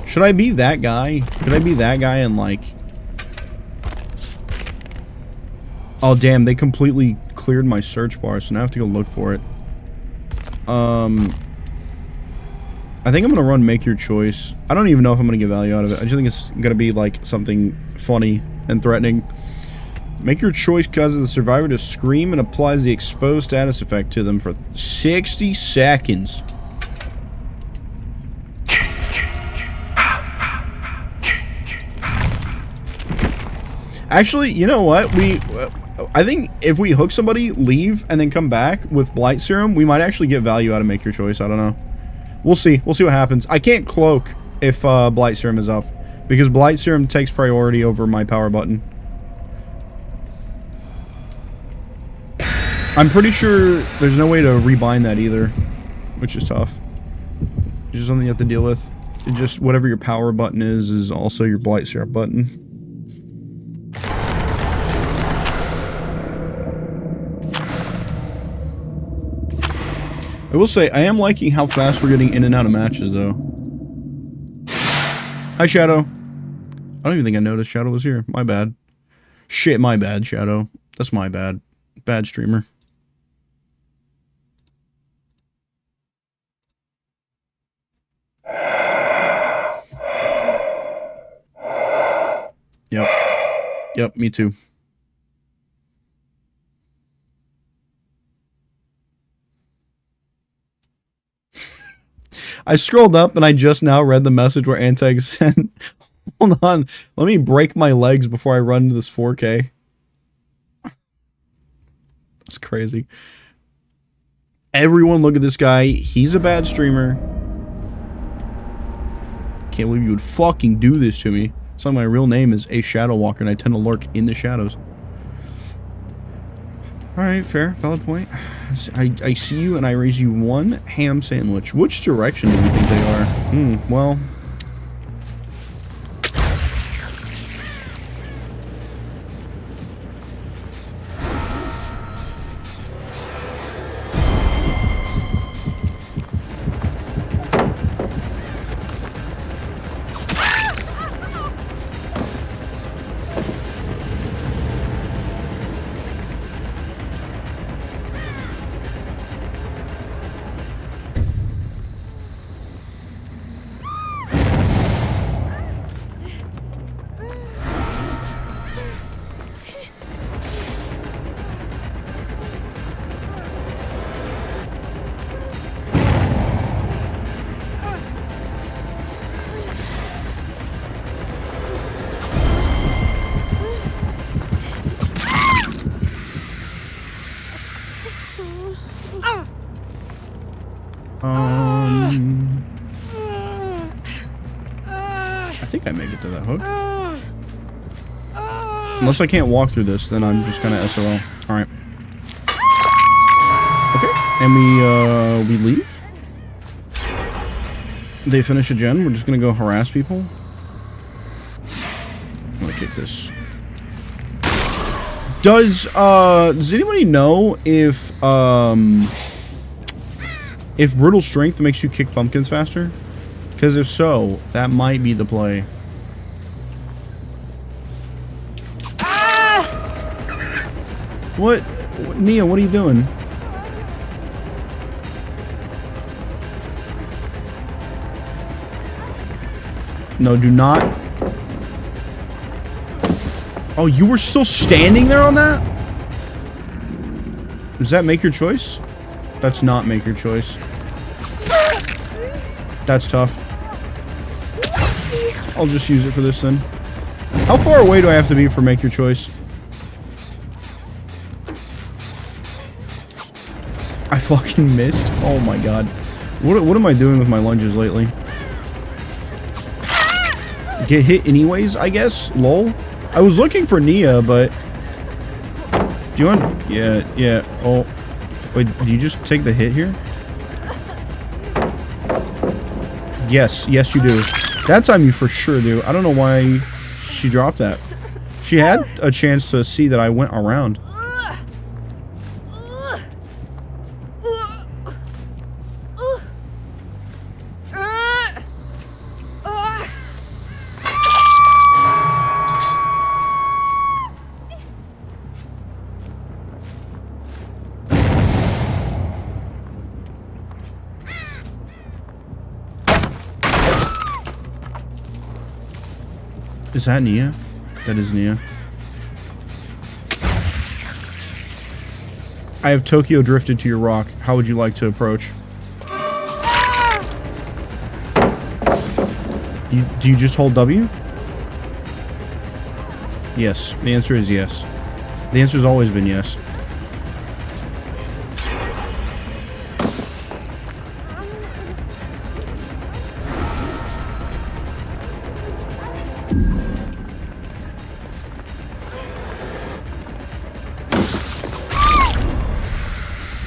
Should I be that guy? Could I be that guy and like... Oh damn, they completely cleared my search bar, so now I have to go look for it. I think I'm gonna run Make Your Choice. I don't even know if I'm gonna get value out of it. I just think it's gonna be like something funny and threatening. Make your choice causes the survivor to scream and applies the exposed status effect to them for 60 seconds. Actually, you know what? I think if we hook somebody, leave, and then come back with Blight Serum, we might actually get value out of Make Your Choice. I don't know. We'll see. We'll see what happens. I can't cloak if Blight Serum is up, because Blight Serum takes priority over my power button. I'm pretty sure there's no way to rebind that either, which is tough. It's just something you have to deal with. It just, whatever your power button is also your Blight Serum button. I will say, I am liking how fast we're getting in and out of matches, though. Hi, Shadow. I don't even think I noticed Shadow was here. My bad. Shit, my bad, Shadow. That's my bad. Bad streamer. Yep. Yep, me too. I scrolled up and I just now read the message where Anteg sent, hold on, let me break my legs before I run into this 4K. That's crazy. Everyone look at this guy. He's a bad streamer. Can't believe you would fucking do this to me. So my real name is A Shadow Walker and I tend to lurk in the shadows. Alright, fair. Valid point. I see you and I raise you one ham sandwich. Which direction do you think they are? Well... think I make it to that hook. Unless I can't walk through this, then I'm just kind of SOL. Alright. Okay, and we leave. They finish a gen. We're just gonna go harass people. I'm gonna kick this. Does anybody know if brutal strength makes you kick pumpkins faster? Because if so, that might be the play. What? Nia, what are you doing? No, do not. Oh, you were still standing there on that? Does that make your choice? That's not make your choice. That's tough. I'll just use it for this then. How far away do I have to be for make your choice? I fucking missed. Oh my god. What am I doing with my lunges lately? Get hit anyways, I guess? Lol. I was looking for Nia, but... Do you want... Yeah. Oh. Wait, do you just take the hit here? Yes you do. That time you for sure do. I don't know why she dropped that. She had a chance to see that I went around. Is that Nia? That is Nia. I have Tokyo drifted to your rock. How would you like to approach? Do you just hold W? Yes. The answer is yes. The answer has always been yes.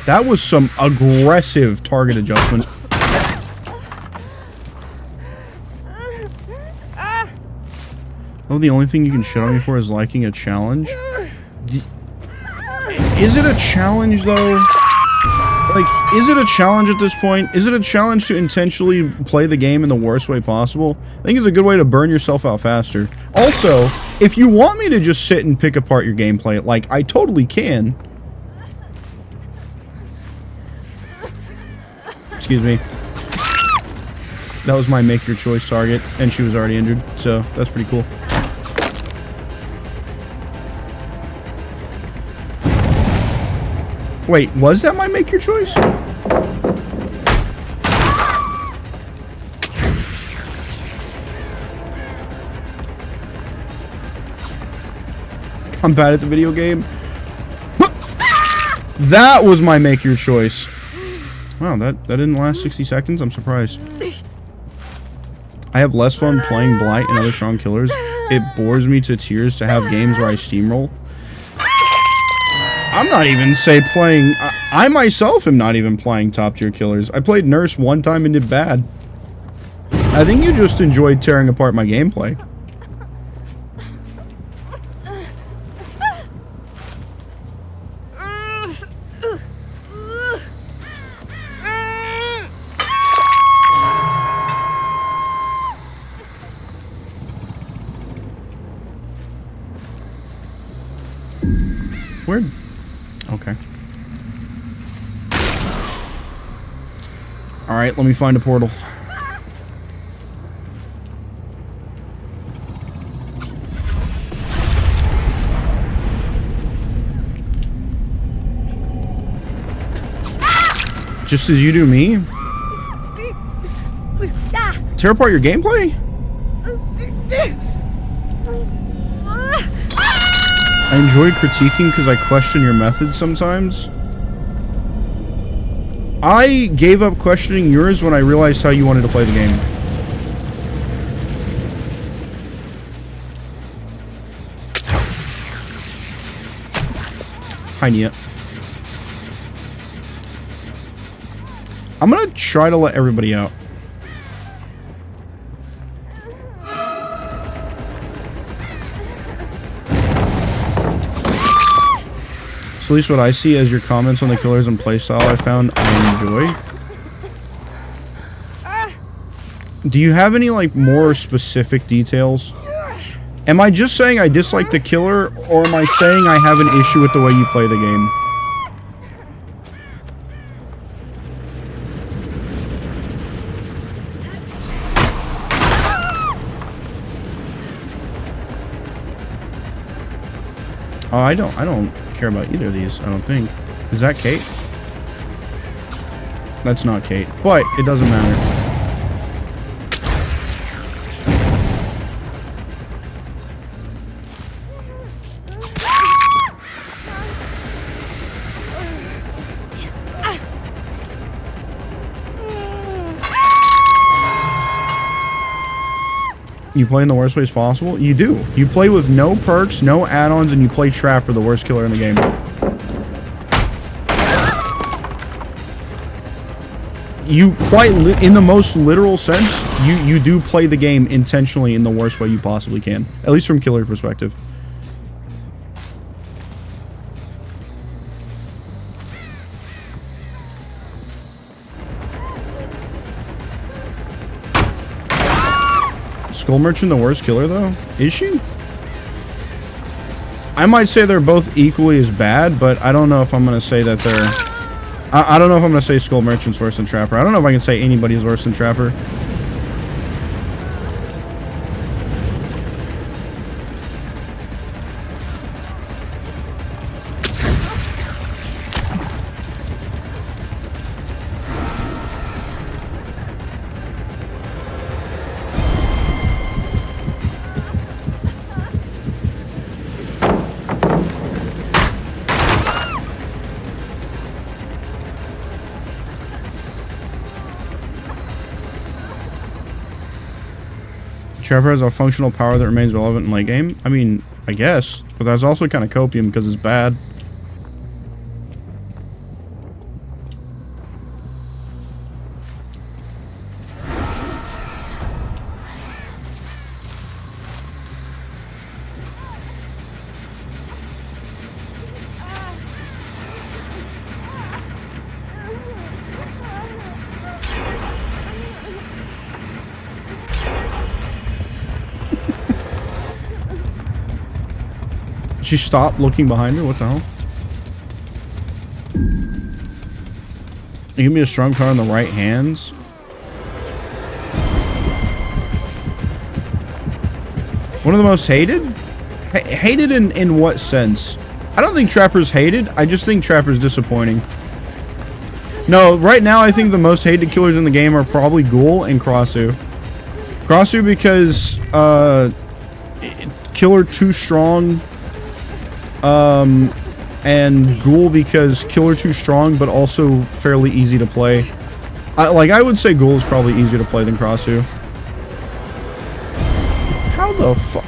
That was some aggressive target adjustment. Oh, the only thing you can shit on me for is liking a challenge? Is it a challenge, though? Like, is it a challenge at this point? Is it a challenge to intentionally play the game in the worst way possible? I think it's a good way to burn yourself out faster. Also, if you want me to just sit and pick apart your gameplay, like, I totally can. Excuse me. That was my make your choice target, and she was already injured, so that's pretty cool. Wait, was that my make your choice? I'm bad at the video game. That was my make your choice. Wow, that didn't last 60 seconds. I'm surprised. I have less fun playing Blight and other strong killers. It bores me to tears to have games where I steamroll. I'm not even playing... I myself am not even playing top tier killers. I played Nurse one time and did bad. I think you just enjoyed tearing apart my gameplay. Weird. Okay. Alright, let me find a portal. Just as you do me? Tear apart your gameplay? I enjoy critiquing because I question your methods sometimes. I gave up questioning yours when I realized how you wanted to play the game. Hi, Nia. I'm gonna try to let everybody out. So at least what I see as your comments on the killers and playstyle I found I enjoy. Do you have any, like, more specific details? Am I just saying I dislike the killer, or am I saying I have an issue with the way you play the game? Oh, I don't care about either of these, I don't think. Is that Kate? That's not Kate, but it doesn't matter. You play in the worst ways possible? You do. You play with no perks, no add-ons, and you play Trapper, the worst killer in the game. You quite, in the most literal sense, you do play the game intentionally in the worst way you possibly can. At least from killer perspective. Skull Merchant the worst killer, though? Is she? I might say they're both equally as bad, but I don't know if I'm going to say that they're... I don't know if I'm going to say Skull Merchant's worse than Trapper. I don't know if I can say anybody's worse than Trapper. Trapper has a functional power that remains relevant in late game. I mean, I guess, but that's also kind of copium because it's bad. She stopped looking behind her? What the hell? You give me a strong card on the right hands. One of the most hated? Hated in what sense? I don't think Trapper's hated. I just think Trapper's disappointing. No, right now I think the most hated killers in the game are probably Ghoul and Crossu. Crossu because killer too strong. And Ghoul because killer too strong, but also fairly easy to play. I would say Ghoul is probably easier to play than Crossu. How the fuck?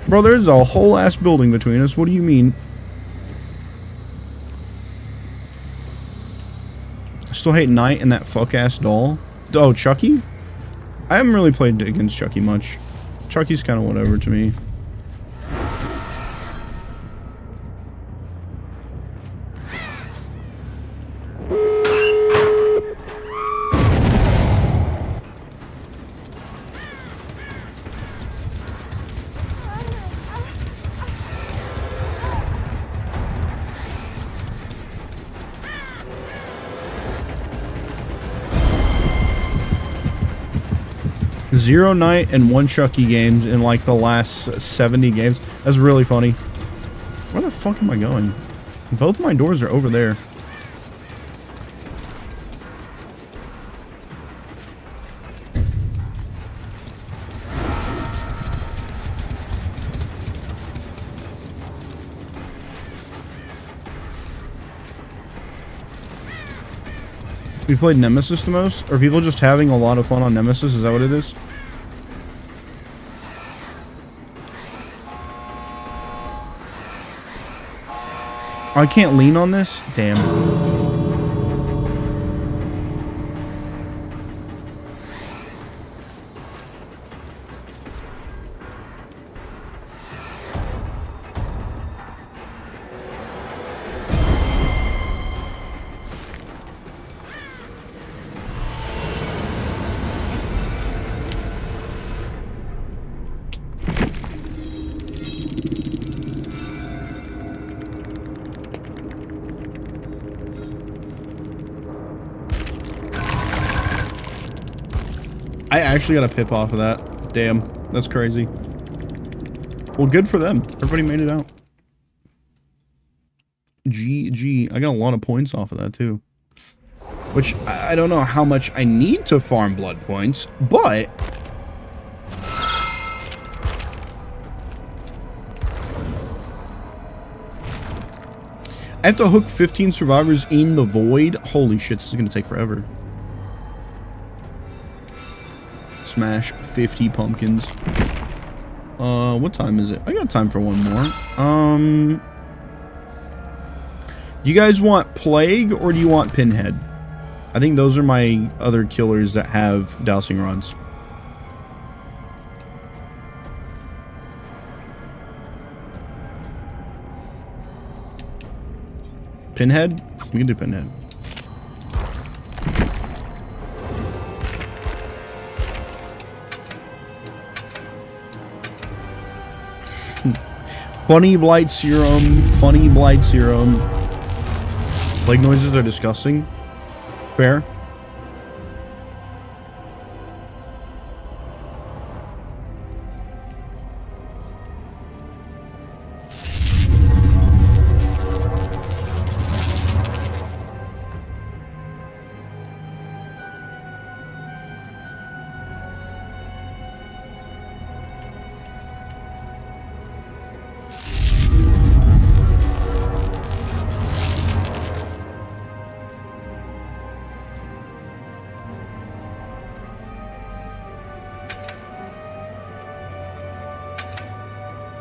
Bro, there's a whole ass building between us. What do you mean? I still hate Knight and that fuck ass doll. Oh, Chucky? I haven't really played against Chucky much. Chucky's kind of whatever to me. Zero Knight and 1 Chucky games in like the last 70 games. That's really funny. Where the fuck am I going? Both of my doors are over there. We played Nemesis the most? Are people just having a lot of fun on Nemesis? Is that what it is? I can't lean on this? Damn. I actually got a pip off of that. Damn, that's crazy. Well, good for them. Everybody made it out. GG. I got a lot of points off of that, too. Which, I don't know how much I need to farm blood points, but... I have to hook 15 survivors in the void. Holy shit, this is going to take forever. Smash 50 pumpkins. What time is it? I got time for one more. Do you guys want Plague or do you want Pinhead? I think those are my other killers that have dowsing rods. Pinhead? We can do Pinhead. Funny blight serum. Funny blight serum. Plague noises are disgusting. Fair.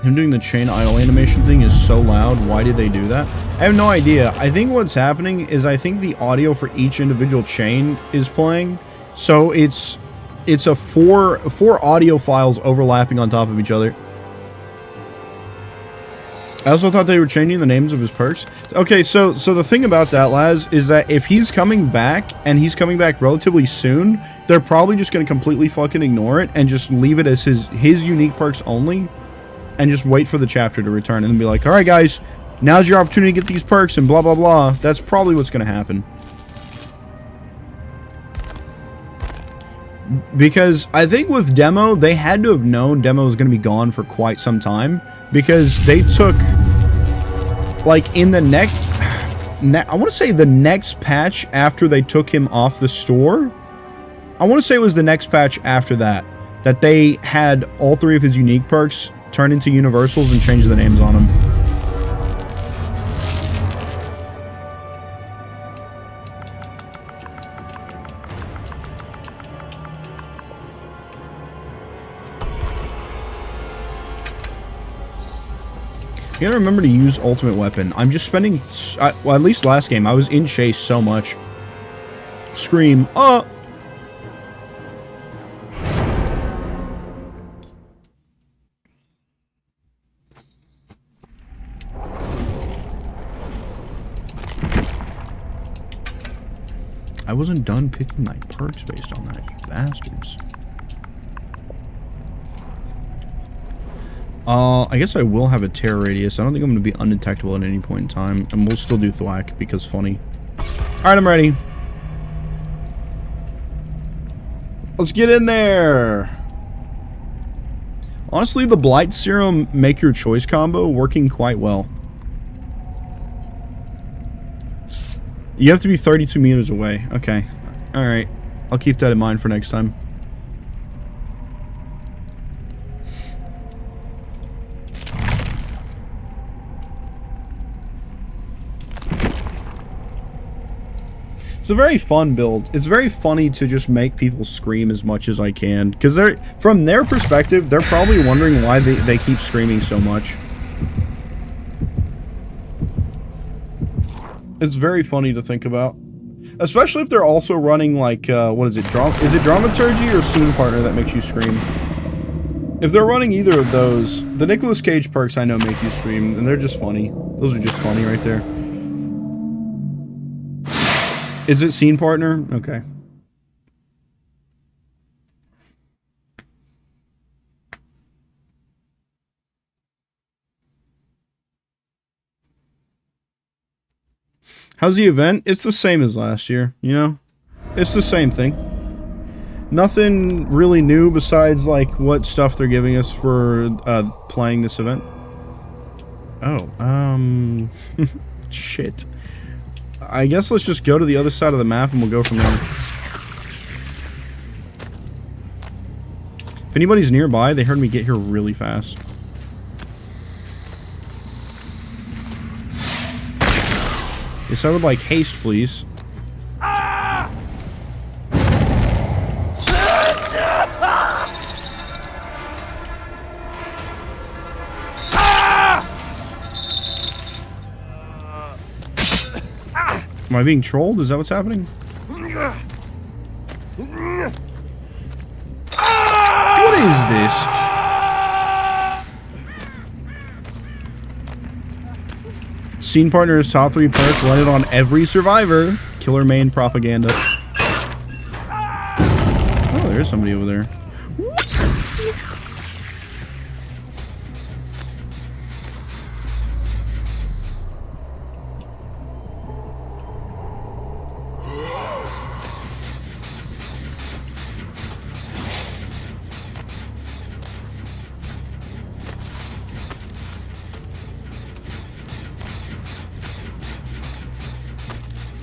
Him doing the chain idle animation thing is so loud. Why did they do that? I have no idea. I think what's happening is I think the audio for each individual chain is playing. So it's a four audio files overlapping on top of each other. I also thought they were changing the names of his perks. Okay, so the thing about that, Laz, is that if he's coming back, and he's coming back relatively soon, they're probably just going to completely fucking ignore it and just leave it as his unique perks only. And just wait for the chapter to return and then be like, alright guys, now's your opportunity to get these perks and blah blah blah. That's probably what's going to happen. Because I think with Demo, they had to have known Demo was going to be gone for quite some time. Because they took, like, in the next... I want to say the next patch after they took him off the store. I want to say it was the next patch after that. That they had all three of his unique perks turn into universals and change the names on them. You gotta remember to use ultimate weapon. I'm just spending, well, at least last game, I was in chase so much. Scream, oh! I wasn't done picking my perks based on that, you bastards. I guess I will have a terror radius. I don't think I'm going to be undetectable at any point in time. And we'll still do thwack because funny. Alright, I'm ready. Let's get in there. Honestly, the Blight Serum Make Your Choice combo working quite well. You have to be 32 meters away. Okay. Alright. I'll keep that in mind for next time. It's a very fun build. It's very funny to just make people scream as much as I can. Because they're, from their perspective, they're probably wondering why they keep screaming so much. It's very funny to think about. Especially if they're also running, like, what is it? Is it dramaturgy or scene partner that makes you scream? If they're running either of those, the Nicolas Cage perks I know make you scream, and they're just funny. Those are just funny right there. Is it scene partner? Okay. How's the event? It's the same as last year, you know? It's the same thing. Nothing really new besides, like, what stuff they're giving us for playing this event. Oh, shit. I guess let's just go to the other side of the map and we'll go from there. If anybody's nearby, they heard me get here really fast. Yes, I would like haste, please. Am I being trolled? Is that what's happening? What is this? Scene partner is top 3 perk. Run it on every survivor. Killer main propaganda. Oh, there's somebody over there.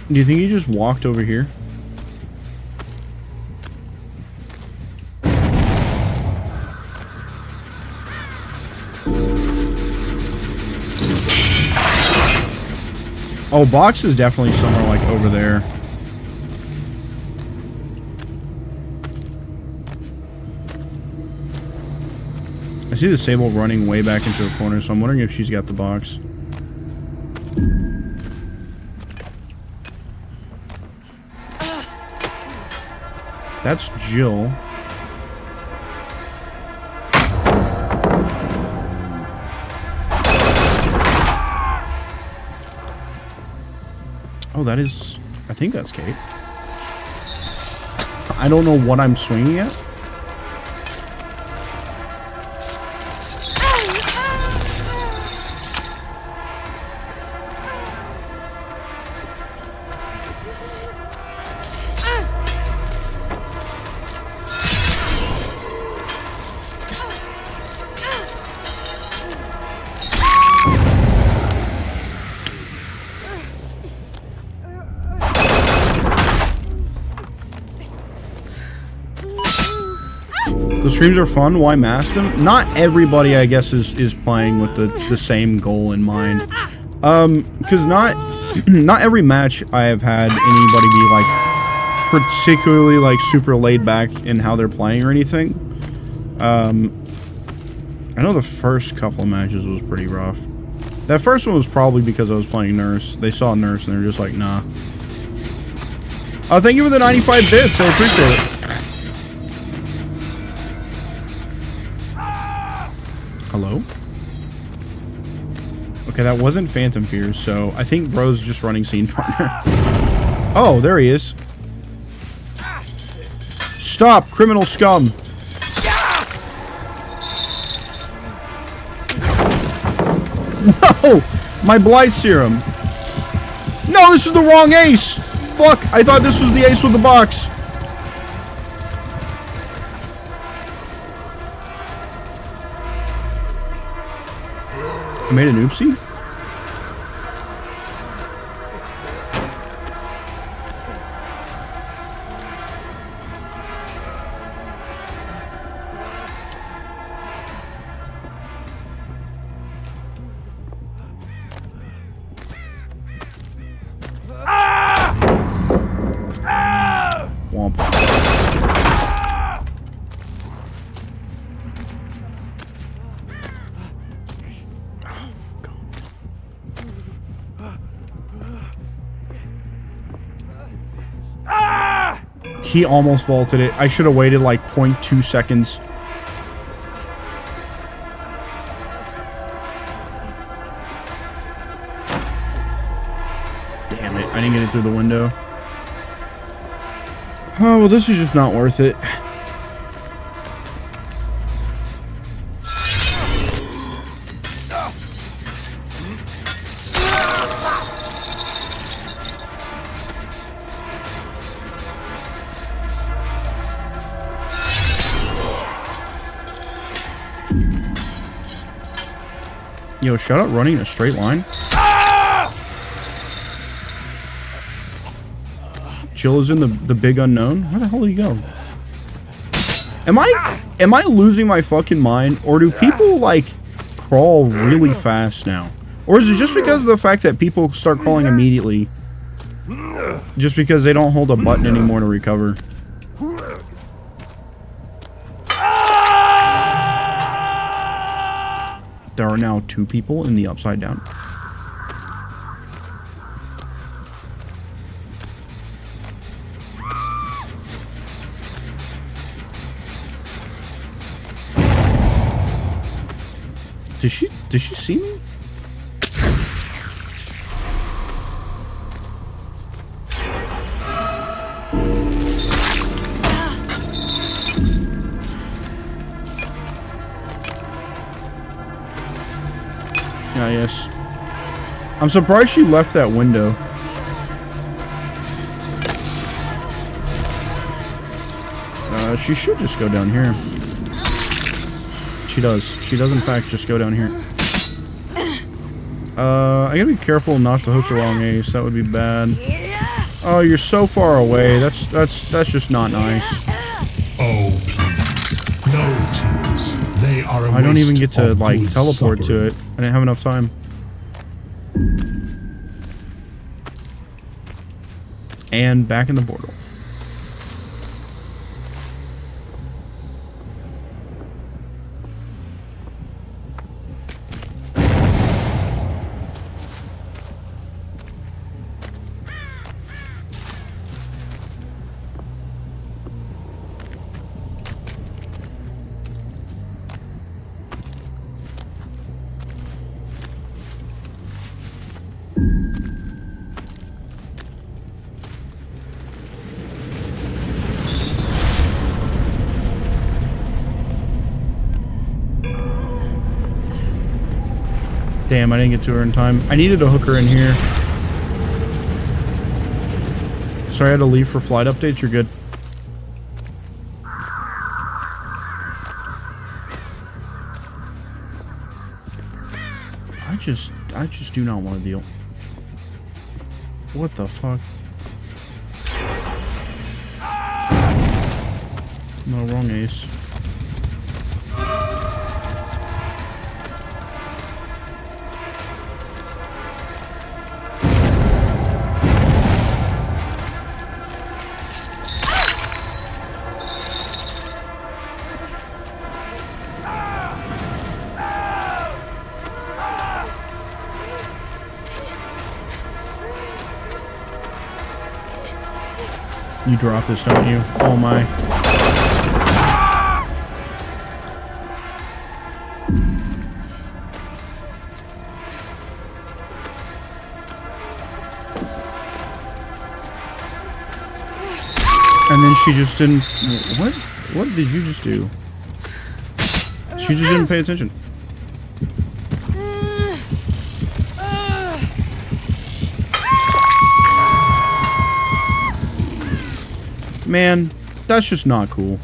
Do you think he just walked over here? Oh, box is definitely somewhere like over there. I see the Sable running way back into a corner, so I'm wondering if she's got the box. That's Jill. Oh, that is... I think that's Kate. I don't know what I'm swinging at. The streams are fun. Why mask them? Not everybody, I guess, is playing with the same goal in mind. Because not every match I have had anybody be like particularly like super laid back in how they're playing or anything. I know the first couple of matches was pretty rough. That first one was probably because I was playing Nurse. They saw Nurse and they were just like, nah. Thank you for the 95 bits. I appreciate it. Hello? Okay, that wasn't Phantom Fears, so I think bro's just running scene partner. Oh, there he is. Stop, criminal scum. No! My Blight Serum. No, this is the wrong ace. Fuck, I thought this was the ace with the box. I made an oopsie? Womp. He almost vaulted it. I should have waited like 0.2 seconds. Damn it. I didn't get it through the window. Oh, well, this is just not worth it. Yo, shut up running in a straight line. Jill is in the big unknown. Where the hell did he go? Am I losing my fucking mind? Or do people, like, crawl really fast now? Or is it just because of the fact that people start crawling immediately? Just because they don't hold a button anymore to recover? There are now 2 people in the upside down. Did she see me? Ah, yes. I'm surprised she left that window. She should just go down here. She does. She does, in fact, just go down here. I gotta be careful not to hook the wrong ace. That would be bad. Oh, you're so far away. That's just not nice. Oh, please. No tears. They are a I don't even waste get to, of like, good teleport to suffering. it. I didn't have enough time. And back in the portal. Damn, I didn't get to her in time. I needed to hook her in here. Sorry I had to leave for flight updates. You're good. I just do not want to deal. What the fuck? No, wrong ace. You drop this, don't you? Oh my. And then she just didn't... What did you just do? She just didn't pay attention. Man, that's just not cool.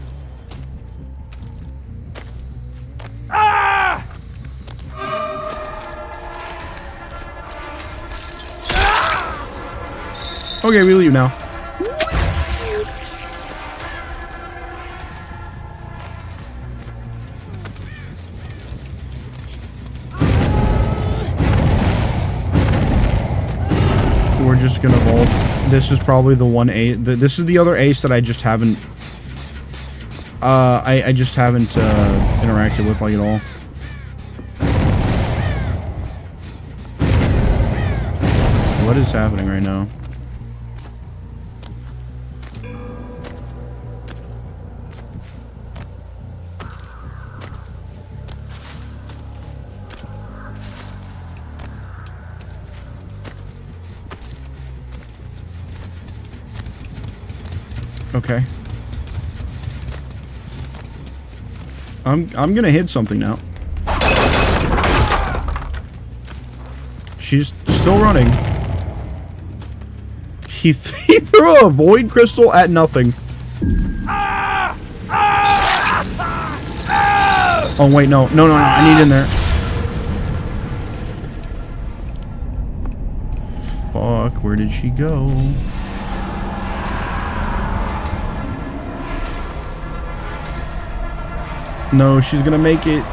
Okay, we leave now. We're just gonna vault. This is probably the one ace. This is the other ace that I just haven't. I just haven't interacted with like at all. What is happening right now? Okay. I'm gonna hit something now. She's still running. He threw a void crystal at nothing. Oh wait, no, I need in there. Fuck, where did she go? No, she's gonna make it.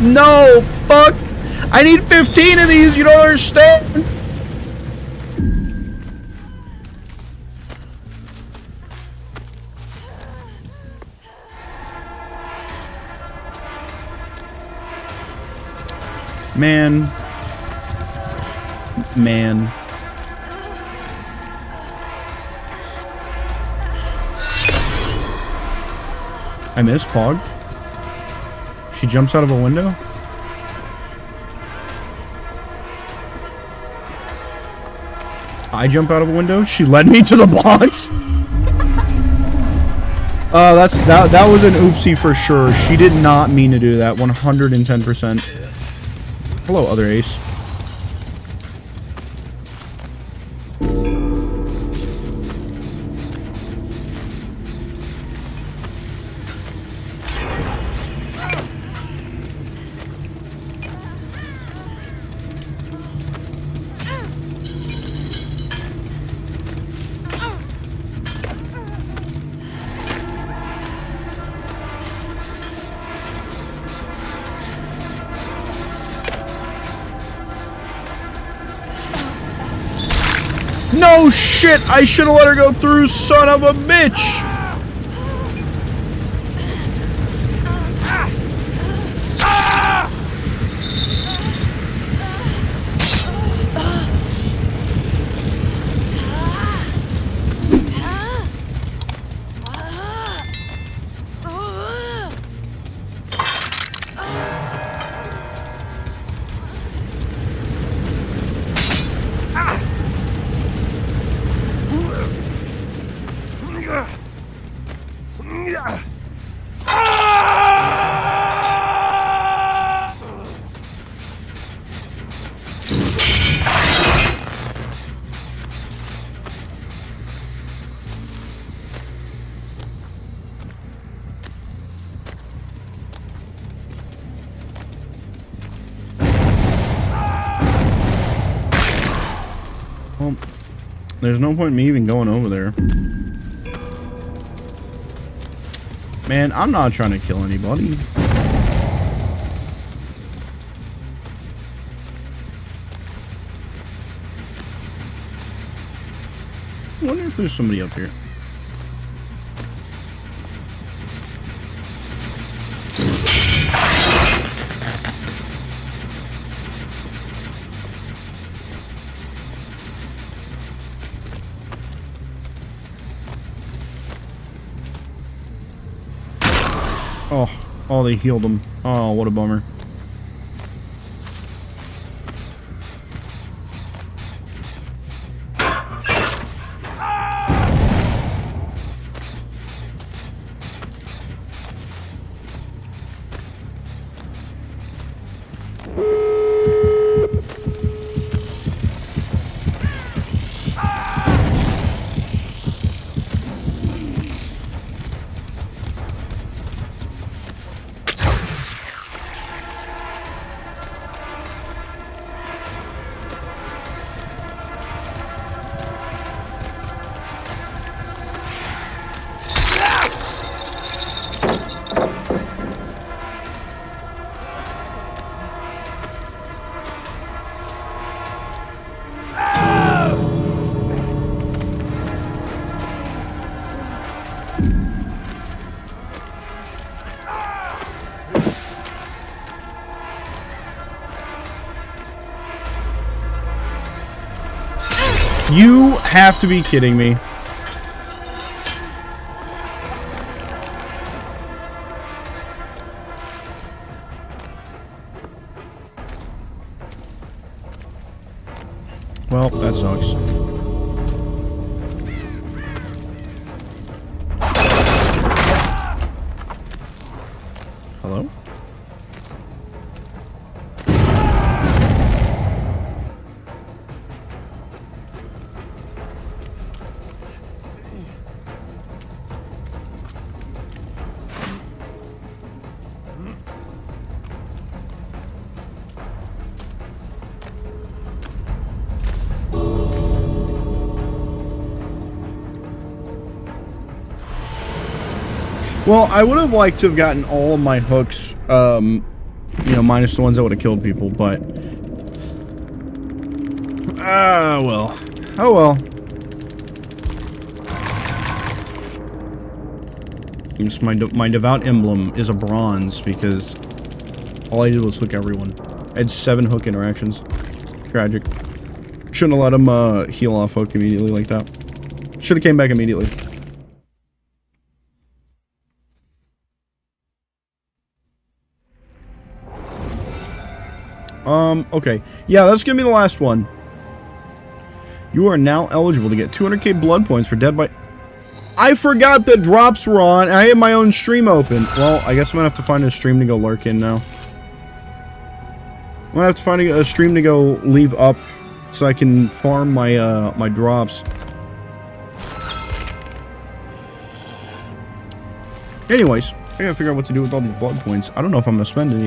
No, fuck! I need 15 of these, you don't understand? Man. I missed Pog. She jumps out of a window. I jump out of a window. She led me to the box. That was an oopsie for sure. She did not mean to do that. 110%. Hello, other ace. No shit! I should have let her go through, son of a bitch! Well, there's no point in me even going over there. Man, I'm not trying to kill anybody. I wonder if there's somebody up here. Oh, they healed him. Oh, what a bummer. You have to be kidding me. Well, that sucks. Well, I would have liked to have gotten all of my hooks, you know, minus the ones that would have killed people, but... well. Oh, well. Just my devout emblem is a bronze, because all I did was hook everyone. I had 7 hook interactions. Tragic. Shouldn't have let him, heal off hook immediately like that. Should have came back immediately. Okay. Yeah, that's gonna be the last one. You are now eligible to get 200k blood points for Dead by... I forgot the drops were on. I had my own stream open. Well, I guess I'm gonna have to find a stream to go lurk in now. I'm gonna have to find a stream to go leave up so I can farm my, my drops. Anyways, I gotta figure out what to do with all these blood points. I don't know if I'm gonna spend any.